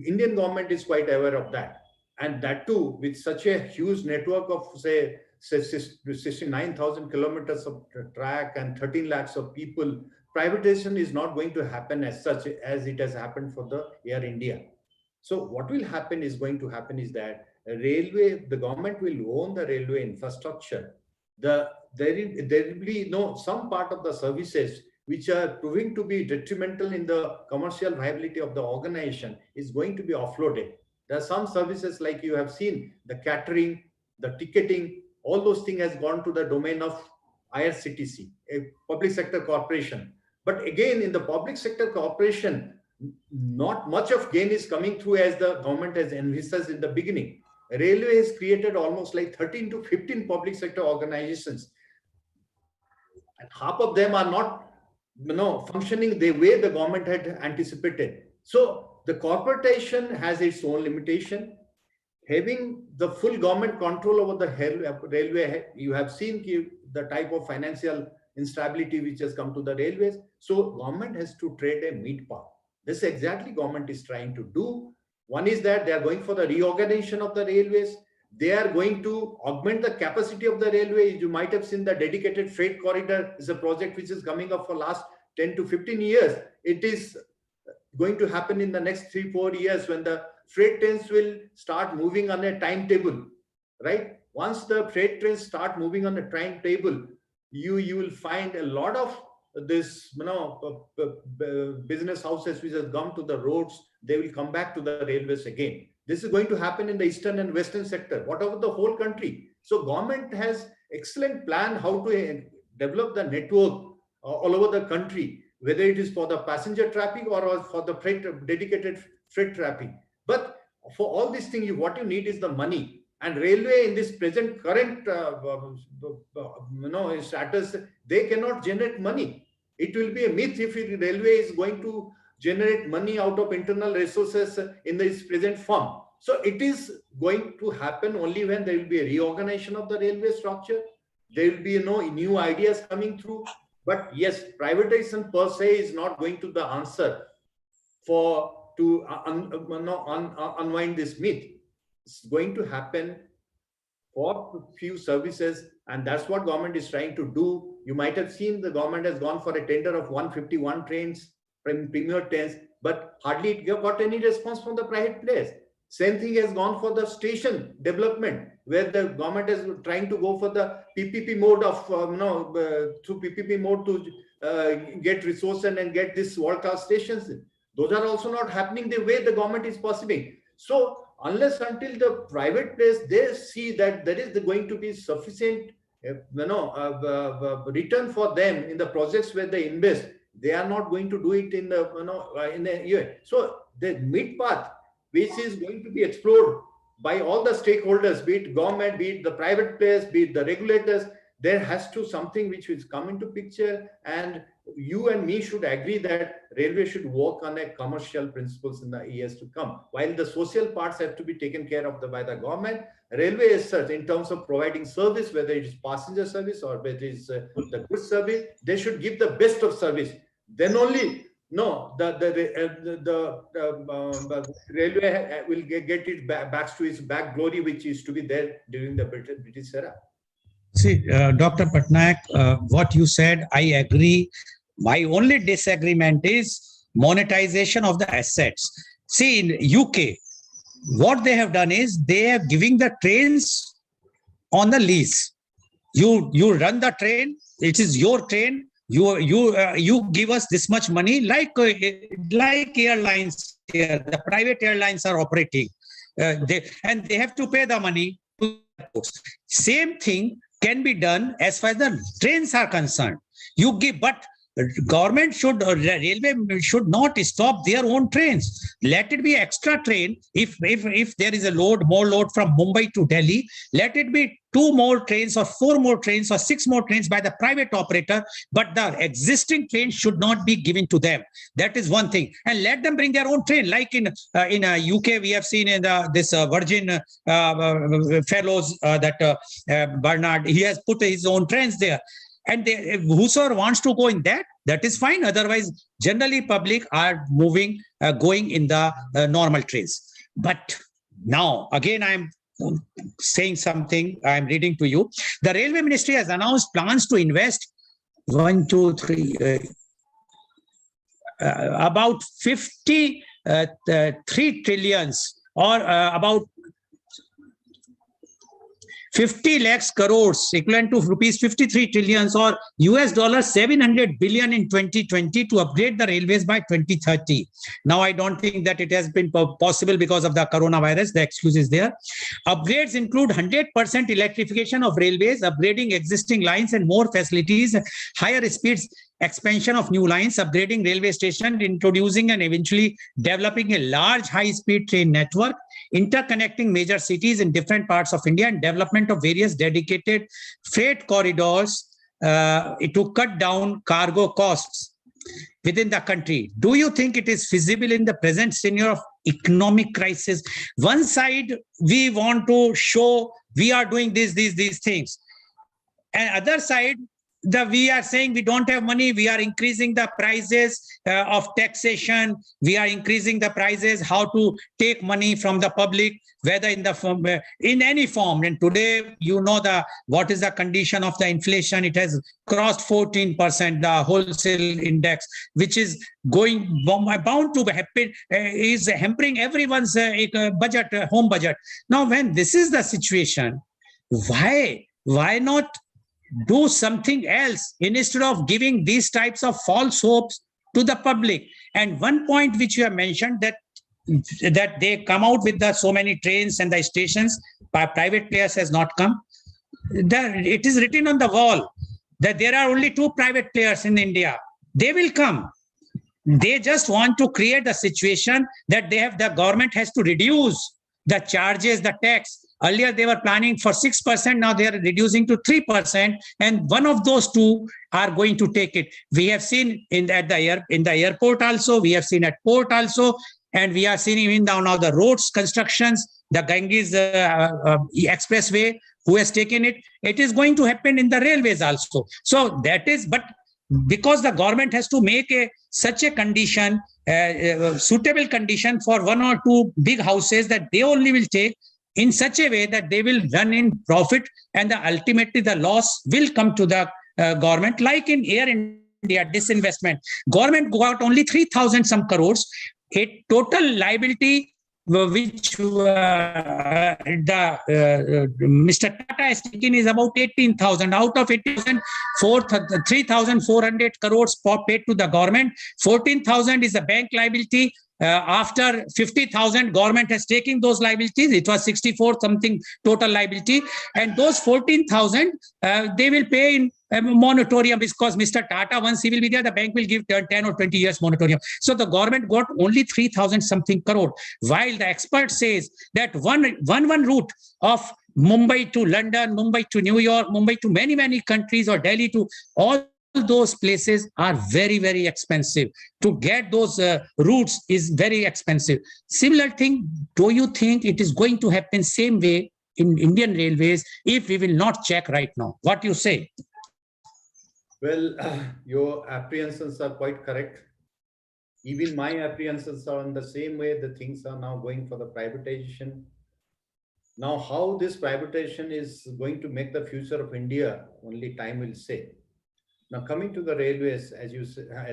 Indian government is quite aware of that. And that too, with such a huge network of, say 69,000 kilometers of track and 13 lakhs of people, privatization is not going to happen as such as it has happened for the Air India. So what will happen is going to happen is that the government will own the railway infrastructure. There will be some part of the services which are proving to be detrimental in the commercial viability of the organization is going to be offloaded. There are some services, like you have seen, the catering, the ticketing, all those things has gone to the domain of IRCTC, a public sector corporation. But again, in the public sector corporation, not much of gain is coming through as the government has envisaged in the beginning. Railway has created almost like 13 to 15 public sector organizations, and half of them are not functioning the way the government had anticipated. So the corporatization has its own limitation. Having the full government control over the railway, you have seen the type of financial instability which has come to the railways. So government has to tread a mid path. This is exactly government is trying to do. One is that they are going for the reorganization of the railways. They are going to augment the capacity of the railway. You might have seen the dedicated freight corridor is a project which is coming up for last 10 to 15 years. It is going to happen in the next 3-4 years when the freight trains will start moving on a timetable, right? Once the freight trains start moving on a timetable, you will find a lot of this business houses which have gone to the roads, they will come back to the railways again. This is going to happen in the eastern and western sector, whatever the whole country. So government has excellent plan how to develop the network all over the country, whether it is for the passenger traffic or for the dedicated freight traffic. But for all these things, what you need is the money. And railway in this present current status, they cannot generate money. It will be a myth if railway is going to generate money out of internal resources in this present form. So it is going to happen only when there will be a reorganization of the railway structure. There will be new ideas coming through. But yes, privatization per se is not going to be the answer to unwind this myth. It's going to happen for few services, and that's what government is trying to do. You might have seen the government has gone for a tender of 151 trains, premier trains, but hardly it got any response from the private players. Same thing has gone for the station development, where the government is trying to go for the PPP mode of through PPP mode to get resources and get this world-class stations. Those are also not happening the way the government is possible. So unless until the private players, they see that there is going to be sufficient return for them in the projects where they invest, they are not going to do it in a year. So the mid path, which is going to be explored by all the stakeholders, be it government, be it the private players, be it the regulators, there has to something which will come into picture, and you and me should agree that railway should work on a commercial principles in the years to come. While the social parts have to be taken care of by the government, railway is such in terms of providing service, whether it is passenger service or whether it is the goods service, they should give the best of service. Then only the railway will get it back to its back glory, which used to be there during the British era.
See, Dr. Patnaik, what you said, I agree. My only disagreement is monetization of the assets. See, in UK, what they have done is they are giving the trains on the lease. You run the train, it is your train. You give us this much money, like airlines here. The private airlines are operating, they have to pay the money to the airports. Same thing can be done as far as the trains are concerned. You give, but government should, railway should not stop their own trains. Let it be extra train. If there is a more load from Mumbai to Delhi, let it be 2 more trains or 4 more trains or 6 more trains by the private operator, but the existing train should not be given to them. That is one thing. And let them bring their own train. Like in UK, we have seen in this Virgin fellows that Bernard, he has put his own trains there. And whosoever wants to go in that is fine. Otherwise, generally public are going in the normal trains. But now, again, I'm saying something, I'm reading to you. The Railway Ministry has announced plans to invest about 53 trillions or about 50 lakhs crores, equivalent to rupees 53 trillions or US dollars 700 billion in 2020 to upgrade the railways by 2030. Now, I don't think that it has been possible because of the coronavirus. The excuse is there. Upgrades include 100% electrification of railways, upgrading existing lines and more facilities, higher speeds, expansion of new lines, upgrading railway station, introducing and eventually developing a large high-speed train network, interconnecting major cities in different parts of India, and development of various dedicated freight corridors to cut down cargo costs within the country. Do you think it is feasible in the present scenario of economic crisis? One side, we want to show we are doing these things. And other side, we are saying we don't have money, we are increasing the prices of taxation, we are increasing the prices, how to take money from the public, whether in the form, in any form. And today, you know, what is the condition of the inflation? It has crossed 14%, the wholesale index, which is bound to happen, is hampering everyone's budget, home budget. Now, when this is the situation, why not do something else instead of giving these types of false hopes to the public? And one point which you have mentioned, that they come out with so many trains and the stations, by private players has not come. It is written on the wall that there are only 2 private players in India. They will come. They just want to create a situation that the government has to reduce the charges, the tax. Earlier, they were planning for 6%. Now they are reducing to 3%. And one of those 2 are going to take it. We have seen in the airport also. We have seen at port also. And we are seeing even now the roads constructions, the Ganges expressway, who has taken it. It is going to happen in the railways also. So that is, but because the government has to make such a condition, suitable condition for 1 or 2 big houses, that they only will take in such a way that they will run in profit, and ultimately the loss will come to the government. Like in Air India disinvestment, government got only 3,000 some crores, a total liability which Mr. Tata has taken is about 18,000. Out of 18,000, 3,400 crores paid to the government. 14,000 is a bank liability. After 50,000, government has taken those liabilities. It was 64 something total liability, and those 14,000 they will pay in moratorium, because Mr. Tata, once he will be there, the bank will give 10 or 20 years moratorium. So the government got only 3,000 something crore, while the expert says that one route of Mumbai to London, Mumbai to New York, Mumbai to many countries, or Delhi to all those places are very, very expensive. To get those routes is very expensive. Similar thing, do you think it is going to happen same way in Indian Railways if we will not check right now? What you say?
Well, your apprehensions are quite correct. Even my apprehensions are in the same way. The things are now going for the privatization. Now, how this privatization is going to make the future of India, only time will say. Now, coming to the railways, as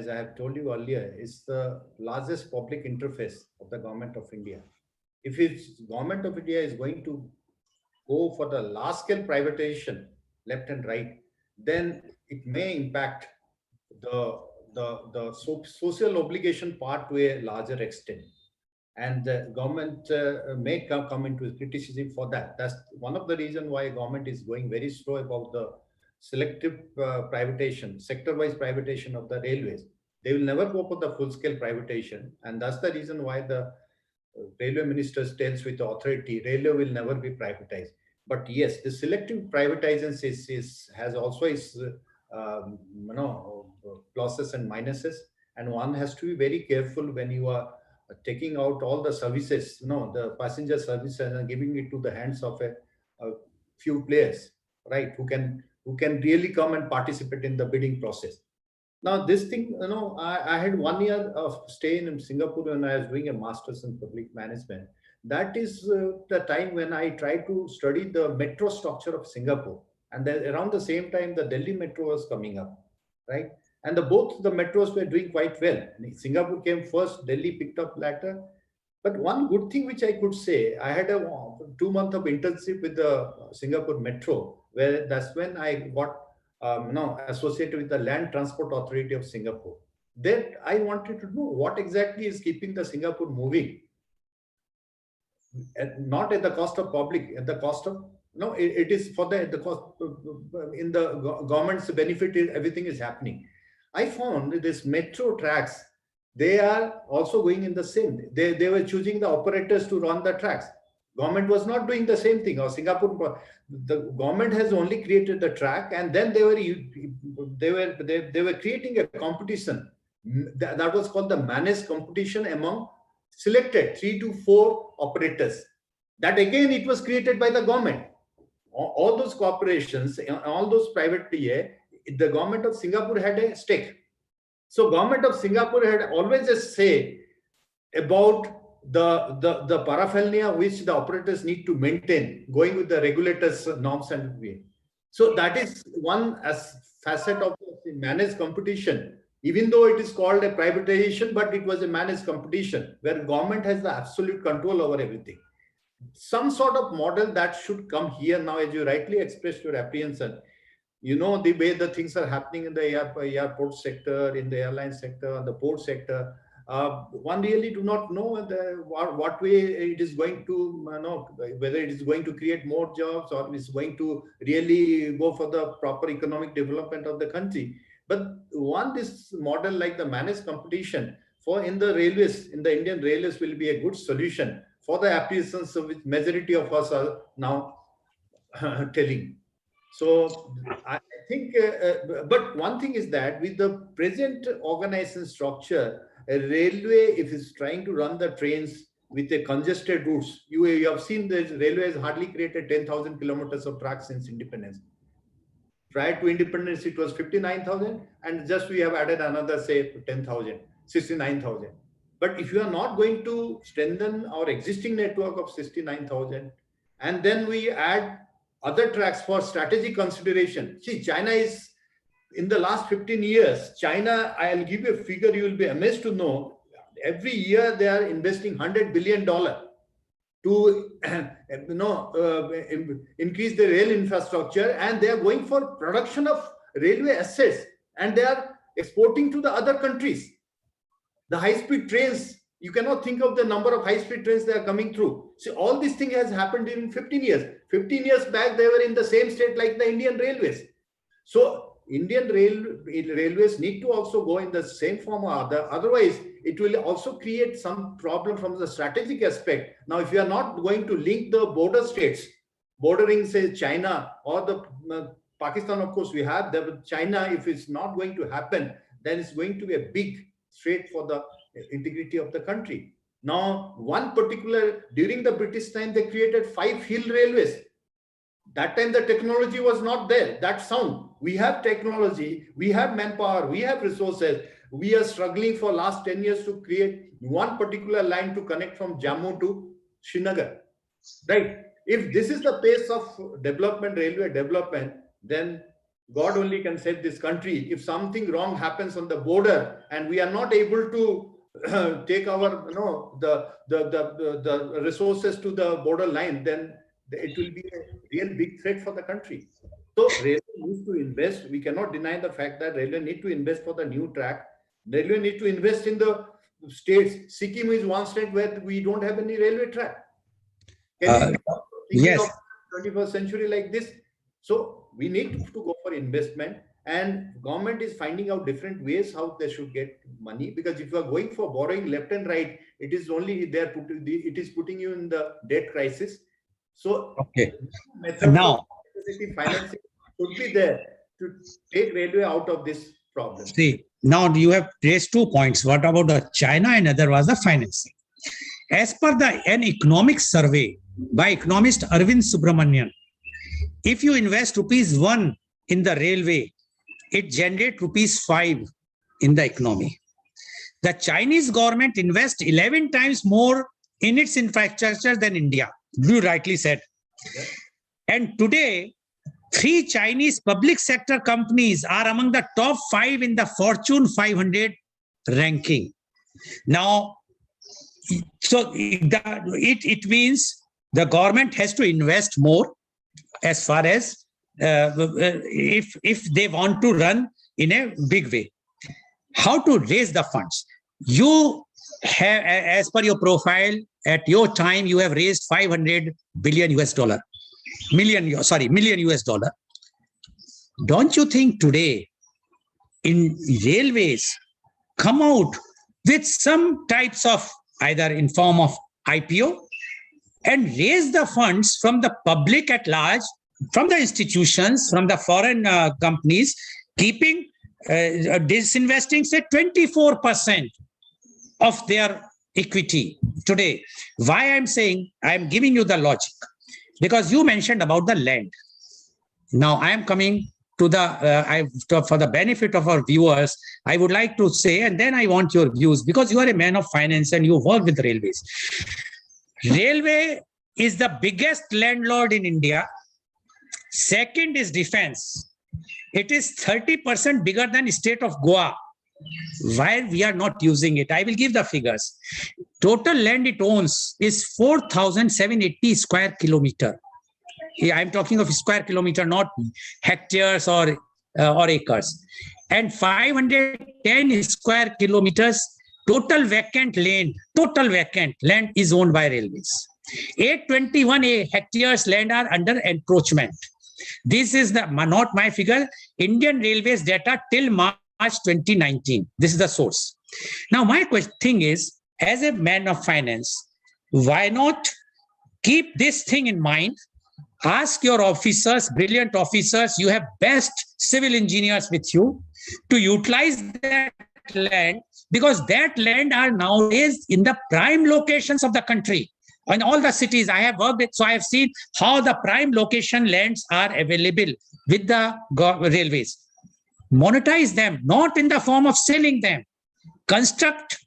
I have told you earlier, is the largest public interface of the government of India. If it's government of India is going to go for the large-scale privatization, left and right, then it may impact the social obligation part to a larger extent. And the government may come into criticism for that. That's one of the reasons why government is going very slow about the selective privatization, sector-wise privatization of the railways. They will never go for the full-scale privatization, and that's the reason why the railway minister tells with authority, railway will never be privatized. But yes, the selective privatization has also its pluses and minuses, and one has to be very careful when you are taking out all the services, the passenger services, and giving it to the hands of a few players, right, who can really come and participate in the bidding process. Now, this thing, I had 1 year of stay in Singapore when I was doing a master's in public management. That is the time when I tried to study the metro structure of Singapore. And then around the same time, the Delhi metro was coming up, right? And both the metros were doing quite well. Singapore came first, Delhi picked up later. But one good thing which I could say, I had a 2 month of internship with the Singapore Metro, where that's when I got associated with the Land Transport Authority of Singapore. Then I wanted to know what exactly is keeping the Singapore moving, not at the cost of public, at the cost of it is for the cost in the government's benefit. Everything is happening. I found this metro tracks, they are also going in the same. They were choosing the operators to run the tracks. Government was not doing the same thing. Or Singapore, the government has only created the track, and then they were creating a competition that was called the managed competition among selected 3 to 4 operators. That again, it was created by the government. All those corporations, all those private PA, the government of Singapore had a stake. So government of Singapore had always a say about the paraphernalia which the operators need to maintain, going with the regulators' norms and way. So that is one facet of the managed competition. Even though it is called a privatization, but it was a managed competition where government has the absolute control over everything. Some sort of model that should come here now, as you rightly expressed your apprehension. You know, the way the things are happening in the airport sector, in the airline sector, the port sector. One really do not know what way it is going to, whether it is going to create more jobs or is going to really go for the proper economic development of the country. But this model like the managed competition in the railways, in the Indian railways, will be a good solution for the applications which majority of us are now telling. So I think, but one thing is that with the present organization structure, a railway, if it's trying to run the trains with a congested routes, you have seen the railway has hardly created 10,000 kilometers of tracks since independence. Prior to independence, it was 59,000, and just we have added another, say, 10,000, 69,000. But if you are not going to strengthen our existing network of 69,000, and then we add other tracks for strategic consideration. See, China is, in the last 15 years, China, I'll give you a figure, you will be amazed to know, every year they are investing $100 billion to increase the rail infrastructure, and they are going for production of railway assets, and they are exporting to the other countries. The high-speed trains, you cannot think of the number of high-speed trains that are coming through. So all this thing has happened in 15 years. 15 years back, they were in the same state like the Indian railways. So Indian railways need to also go in the same form or other. Otherwise, it will also create some problem from the strategic aspect. Now, if you are not going to link the border states, bordering, say, China or the Pakistan, of course, we have the China. If it's not going to happen, then it's going to be a big threat for the integrity of the country. Now, during the British time, they created 5 hill railways. That time, the technology was not there. That sound. We have technology, we have manpower, we have resources. We are struggling for last 10 years to create one particular line to connect from Jammu to Srinagar. Right? If this is the pace of development, railway development, then God only can save this country. If something wrong happens on the border and we are not able to take our, the resources to the border line, then it will be a real big threat for the country. So railway needs to invest. We cannot deny the fact that railway need to invest for the new track. Railway need to invest in the states. Sikkim is one state where we don't have any railway track.
Yes.
Of 21st century like this. So we need to go for investment, and government is finding out different ways how they should get money. Because if you are going for borrowing left and right, it is only there. It is putting you in the debt crisis. So
okay. Now
financing should be there to take railway out of this problem.
See, now you have raised 2 points. What about the China, and other was the financing? As per an economic survey by economist Arvind Subramanian, if you invest ₹1 in the railway, it generates ₹5 in the economy. The Chinese government invests 11 times more in its infrastructure than India. You rightly said. Okay. And today, 3 Chinese public sector companies are among the top 5 in the Fortune 500 ranking. Now, so it means the government has to invest more as far as if they want to run in a big way. How to raise the funds? You have, as per your profile, at your time, you have raised $500 billion million US dollar. Don't you think today in railways come out with some types of either in form of IPO and raise the funds from the public at large, from the institutions, from the foreign companies, keeping disinvesting, say 24% of their equity today. Why I'm saying, I'm giving you the logic, because you mentioned about the land. Now I am coming to the, for the benefit of our viewers, I would like to say, and then I want your views, because you are a man of finance and you work with railways. Railway is the biggest landlord in India. Second is defense. It is 30% bigger than state of Goa. Why we are not using it? I will give the figures. Total land it owns is 4,780 square kilometer. I'm talking of square kilometer, not hectares or acres. And 510 square kilometers total vacant land is owned by railways. 821 hectares land are under encroachment. This is the not my figure, Indian Railways data till March 2019. This is the source. Now my thing is, as a man of finance, why not keep this thing in mind? Ask your officers, brilliant officers, you have best civil engineers with you, to utilize that land, because that land are nowadays in the prime locations of the country. In all the cities I have worked with, so I have seen how the prime location lands are available with the railways. Monetize them, not in the form of selling them. Construct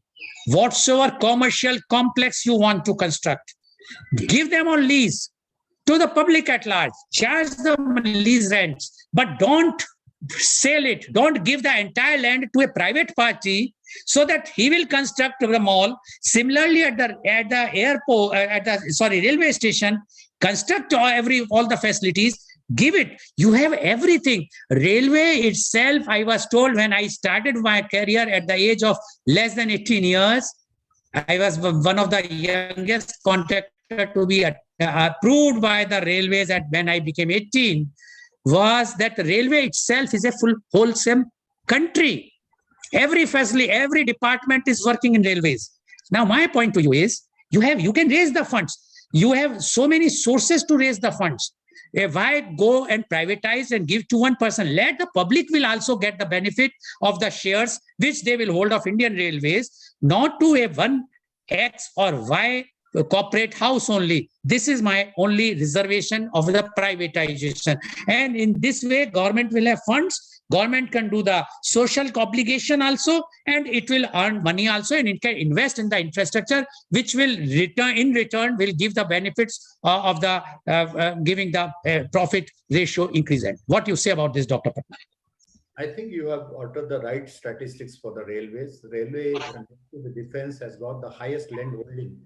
whatsoever commercial complex you want to construct. Give them on lease to the public at large. Charge them lease rents, but don't sell it. Don't give the entire land to a private party so that he will construct the mall. Similarly, at the airport, railway station, construct all the facilities. Give it. You have everything. Railway itself, I was told when I started my career at the age of less than 18 years, I was one of the youngest contractor to be approved by the railways when I became 18, was that the railway itself is a full wholesome country. Every facility, every department is working in railways. Now, my point to you is, you can raise the funds. You have so many sources to raise the funds. Why go and privatize and give to one person? Let the public will also get the benefit of the shares which they will hold of Indian Railways, not to a one X or Y corporate house only. This is my only reservation of the privatization. And in this way, government will have funds. Government can do the social obligation also, and it will earn money also, and it can invest in the infrastructure, which will in return will give the benefits of the giving the profit ratio increase. What do you say about this, Dr. Patnaik?
I think you have uttered the right statistics for the railways. Railway, the defense, has got the highest land holding.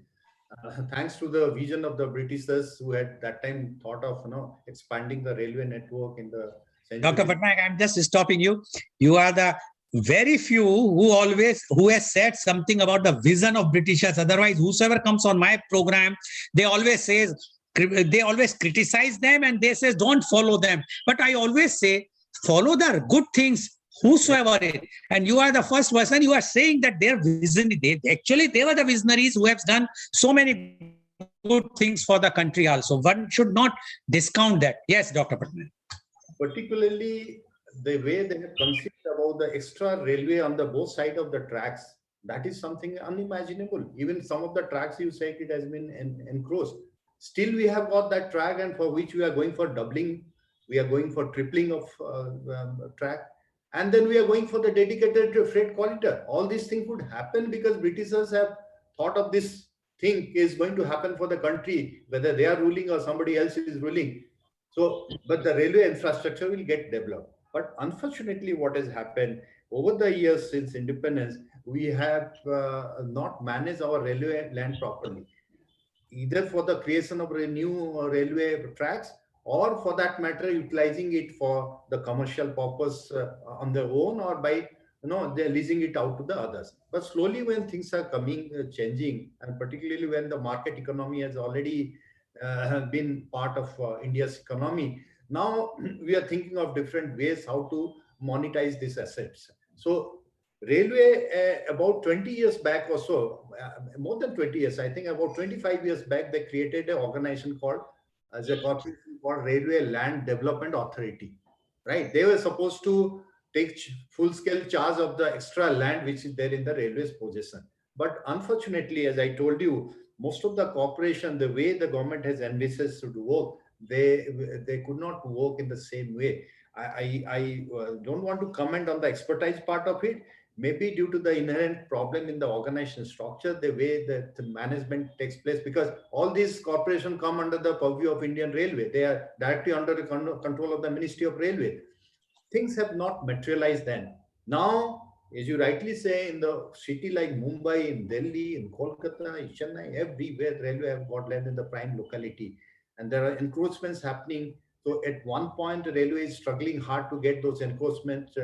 Thanks to the vision of the Britishers, who had that time thought of expanding the railway network in the century.
Dr. Patnaik, I'm just stopping you. You are the very few who has said something about the vision of Britishers. Otherwise, whosoever comes on my program, they always criticize them, and they say don't follow them. But I always say, follow the good things, whosoever it. And you are the first person. You are saying that their vision, they were the visionaries who have done so many good things for the country also. One should not discount that. Yes, Dr. Patnaik.
Particularly the way they have conceived about the extra railway on the both sides of the tracks, that is something unimaginable. Even some of the tracks you say it has been encroached. Still, we have got that track, and for which we are going for doubling, we are going for tripling of track, and then we are going for the dedicated freight corridor. All these things would happen because Britishers have thought of this thing is going to happen for the country, whether they are ruling or somebody else is ruling. So, but the railway infrastructure will get developed. But unfortunately, what has happened over the years since independence, we have not managed our railway land properly, either for the creation of new railway tracks, or for that matter, utilizing it for the commercial purpose on their own, or by they're leasing it out to the others. But slowly, when things are changing, and particularly when the market economy has already been part of India's economy, now we are thinking of different ways how to monetize these assets. So railway, about 20 years back or so, more than 20 years, I think about 25 years back, they created an organization called, as a corporation called Railway Land Development Authority, right? They were supposed to take full-scale charge of the extra land which is there in the railways possession. But unfortunately, as I told you, most of the corporation, the way the government has envisaged to work, they could not work in the same way. I don't want to comment on the expertise part of it. Maybe due to the inherent problem in the organization structure, the way that the management takes place, because all these corporations come under the purview of Indian Railway. They are directly under the control of the Ministry of Railway. Things have not materialized then. Now, as you rightly say, in the city like Mumbai, in Delhi, in Kolkata, in Chennai, everywhere railway have got land in the prime locality. And there are encroachments happening. So at one point, the railway is struggling hard to get those encroachments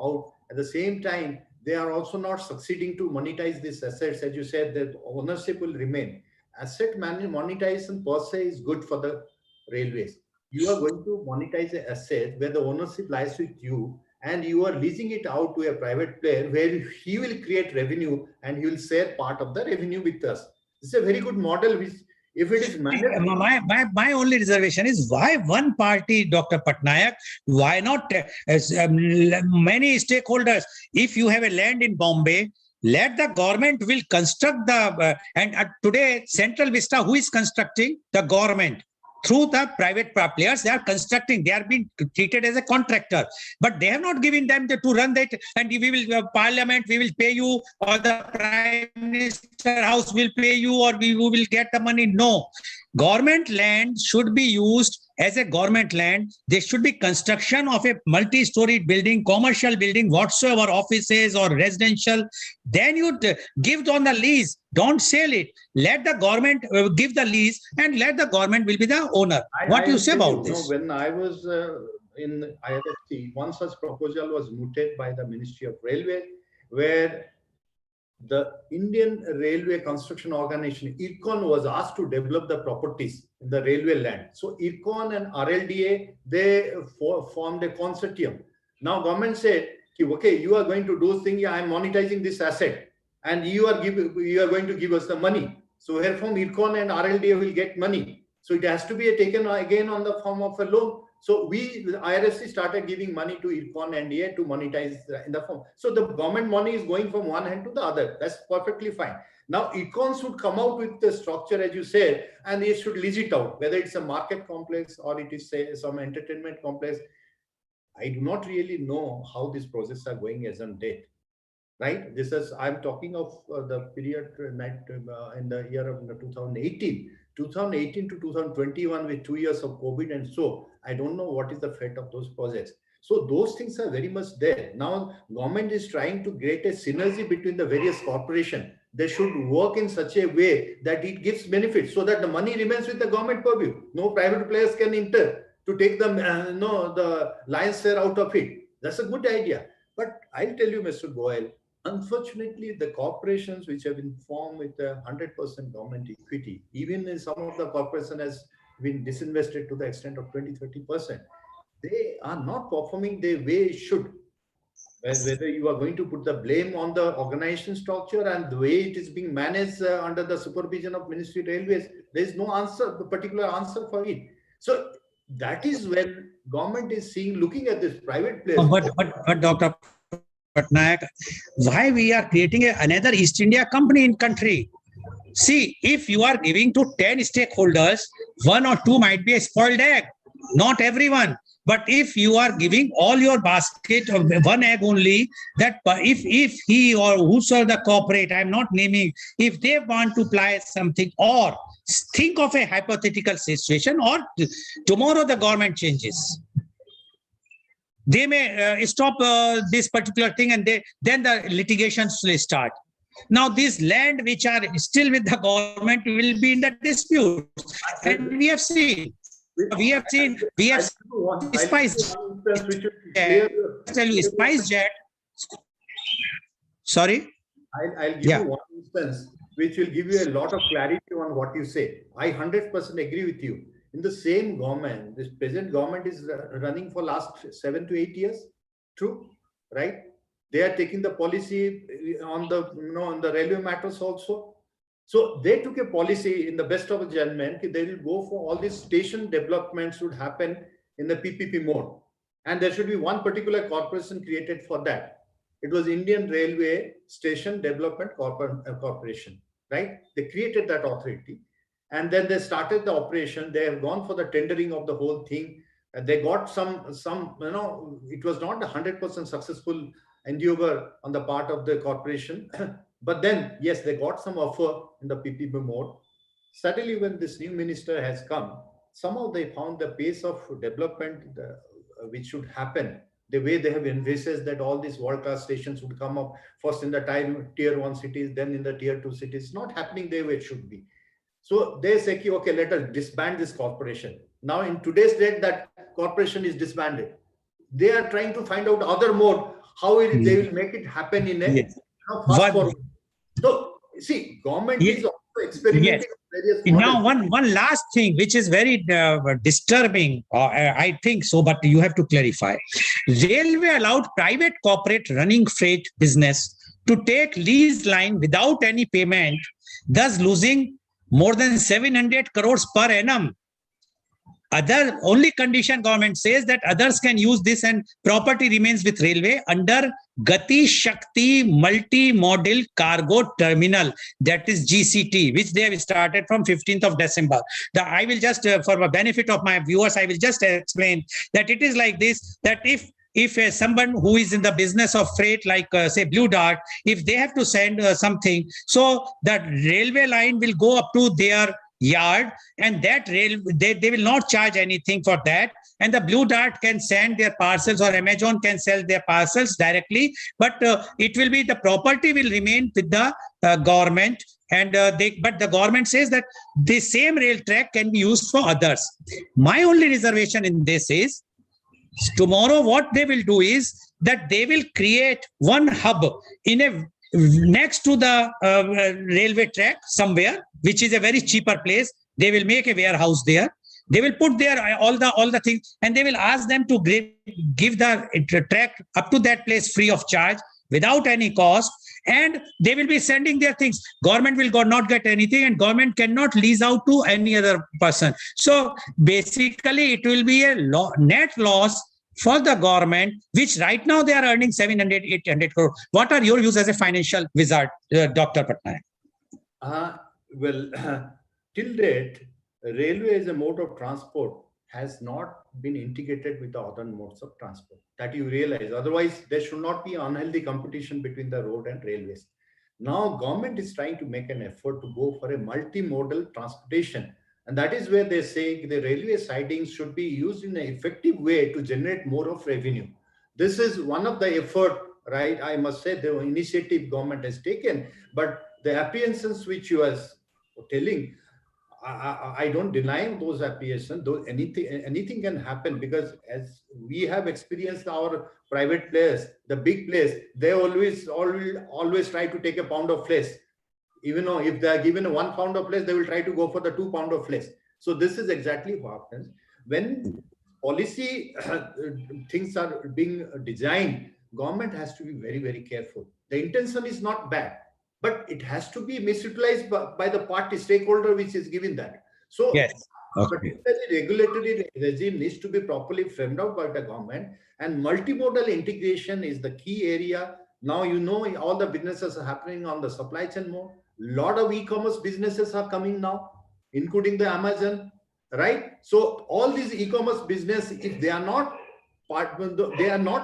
out. At the same time, they are also not succeeding to monetize these assets. As you said, that ownership will remain. Asset monetization per se is good for the railways. You are going to monetize an asset where the ownership lies with you, and you are leasing it out to a private player where he will create revenue and he will share part of the revenue with us. This is a very good model which, if it is managed.
My only reservation is, why one party, Dr. Patnaik? Why not many stakeholders? If you have a land in Bombay, let the government will construct the and today Central Vista, who is constructing? The government. Through the private players, they are constructing. They are being treated as a contractor, but they have not given them to run that. And we will Parliament, we will pay you, or the Prime Minister House will pay you, or we will get the money. No, government land should be used as a government land. There should be construction of a multi-storied building, commercial building, whatsoever, offices or residential. Then you give on the lease. Don't sell it. Let the government give the lease, and let the government will be the owner. What do you say about this?
When I was in IRFC, one such proposal was mooted by the Ministry of Railway, where the Indian Railway Construction Organization, IRCON, was asked to develop the properties in the railway land. So IRCON and RLDA, they formed a consortium. Now government said, okay, you are going to do this thing, I am monetizing this asset, and you are going to give us the money. So here from IRCON and RLDA will get money. So it has to be taken again on the form of a loan. So IRFC started giving money to IRCON and DA to monetize in the form. So the government money is going from one hand to the other. That's perfectly fine. Now IRCON should come out with the structure, as you said, and they should lease it out, whether it's a market complex or it is, say, some entertainment complex. I do not really know how these processes are going as on date. Right? This is, I'm talking of the period in the year of 2018. 2018 to 2021, with 2 years of COVID, and so I don't know what is the fate of those projects. So those things are very much there. Now government is trying to create a synergy between the various corporations. They should work in such a way that it gives benefits, so that the money remains with the government purview. No private players can enter to take the lion's share out of it. That's a good idea. But I'll tell you, Mr. Goel, unfortunately, the corporations which have been formed with 100% government equity, even in some of the corporation has been disinvested to the extent of 20-30%, they are not performing the way it should. Whether you are going to put the blame on the organization structure and the way it is being managed under the supervision of Ministry of Railways, there is no answer, the particular answer for it. So that is when government is looking at this private players.
But Dr. Patnaik, why we are creating another East India Company in country? See, if you are giving to 10 stakeholders, 1 or 2 might be a spoiled egg. Not everyone. But if you are giving all your basket of one egg only, that if he or whosoever the corporate, I'm not naming, if they want to apply something, or think of a hypothetical situation, or tomorrow the government changes, they may stop this particular thing, and then the litigations will start. Now, these land which are still with the government will be in the dispute, and we have seen Spice Jet. Sorry,
I'll give you one instance which will give you a lot of clarity on what you say. I 100% agree with you. In the same government, this present government is running for last 7 to 8 years. True, right? They are taking the policy on the, on the railway matters also. So they took a policy in the best of judgment. They will go for all these station developments would happen in the PPP mode. And there should be one particular corporation created for that. It was Indian Railway Station Development Corporation, right? They created that authority. And then they started the operation. They have gone for the tendering of the whole thing. They got some, it was not a 100% successful endeavor on the part of the corporation. But then, yes, they got some offer in the PPP mode. Suddenly, when this new minister has come, somehow they found the pace of development which should happen, the way they have envisaged that all these world-class stations would come up first in the tier 1 cities, then in the tier 2 cities, not happening the way it should be. So they say, okay, let us disband this corporation. Now, in today's date, that corporation is disbanded. They are trying to find out other mode, how they will make it happen in a fast forward. So, see, government is also experimenting with various models.
Now, one last thing, which is very disturbing, I think so, but you have to clarify. Railway allowed private corporate running freight business to take lease line without any payment, thus losing more than 700 crores per annum. Other only condition government says that others can use this and property remains with railway under Gati Shakti Multimodal Cargo Terminal, that is GCT, which they have started from 15th of December. I will just, for the benefit of my viewers, I will just explain that it is like this, that if someone who is in the business of freight, like say Blue Dart, if they have to send something, so that railway line will go up to their yard, and that they will not charge anything for that, and the Blue Dart can send their parcels, or Amazon can sell their parcels directly, but it will be, the property will remain with the government, and but the government says that the same rail track can be used for others. My only reservation in this is, tomorrow what they will do is that they will create one hub next to the railway track somewhere, which is a very cheaper place. They will make a warehouse there. They will put there all the things, and they will ask them to give the track up to that place free of charge, without any cost, and they will be sending their things. Government will not get anything, and government cannot lease out to any other person. So basically, it will be a net loss for the government, which right now they are earning 700, 800 crore. What are your views as a financial wizard, Dr. Patnaik?
Well, till date, railway as a mode of transport has not been integrated with the other modes of transport. That you realize. Otherwise, there should not be unhealthy competition between the road and railways. Now, government is trying to make an effort to go for a multimodal transportation. And that is where they say the railway sidings should be used in an effective way to generate more of revenue. This is one of the effort, right? I must say the initiative government has taken, but the appearances which you are telling, I don't deny those appearances. Though anything can happen, because as we have experienced our private players, the big players, they always try to take a pound of flesh. Even though if they are given 1 pound of flesh, they will try to go for the 2 pound of flesh. So this is exactly what happens when policy things are being designed. Government has to be very, very careful. The intention is not bad, but it has to be misutilized by the party stakeholder which is given that. So
yes. Okay.
the regulatory regime needs to be properly framed out by the government, and multimodal integration is the key area. Now, all the businesses are happening on the supply chain mode. Lot of e-commerce businesses are coming now, including the Amazon, right? So all these e-commerce business, if they are not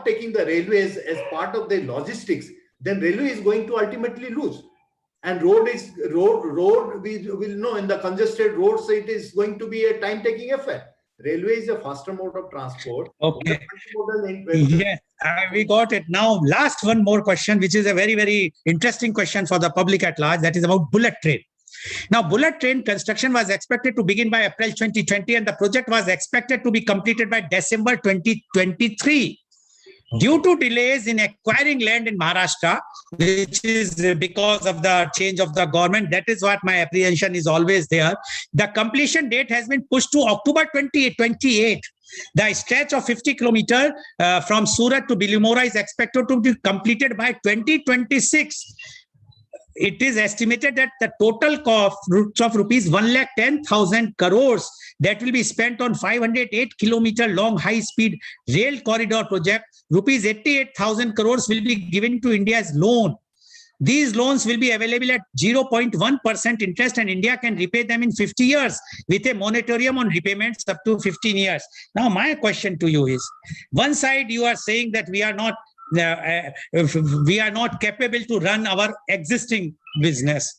taking the railways as part of their logistics, then railway is going to ultimately lose. And road we will know in the congested roads, it is going to be a time-taking affair. Railway is a faster mode of transport.
Okay. Yeah, we got it. Now, last one more question, which is a very, very interesting question for the public at large. That is about bullet train. Now, bullet train construction was expected to begin by April 2020, and the project was expected to be completed by December 2023. Due to delays in acquiring land in Maharashtra, which is because of the change of the government, that is what my apprehension is always there. The completion date has been pushed to October 2028. The stretch of 50 kilometers from Surat to Bilimora is expected to be completed by 2026. It is estimated that the total cost of rupees 110,000 crores that will be spent on 508 kilometer long high-speed rail corridor project, rupees 88,000 crores will be given to India as loan. These loans will be available at 0.1% interest, and India can repay them in 50 years with a moratorium on repayments up to 15 years. Now, my question to you is, one side you are saying that we are not capable to run our existing business.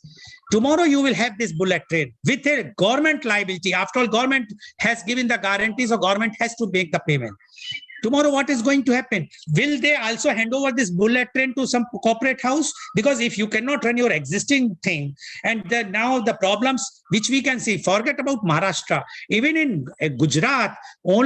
Tomorrow you will have this bullet train with a government liability. After all, government has given the guarantees, so government has to make the payment. Tomorrow, what is going to happen? Will they also hand over this bullet train to some corporate house? Because if you cannot run your existing thing, and now the problems which we can see, forget about Maharashtra, even in Gujarat, only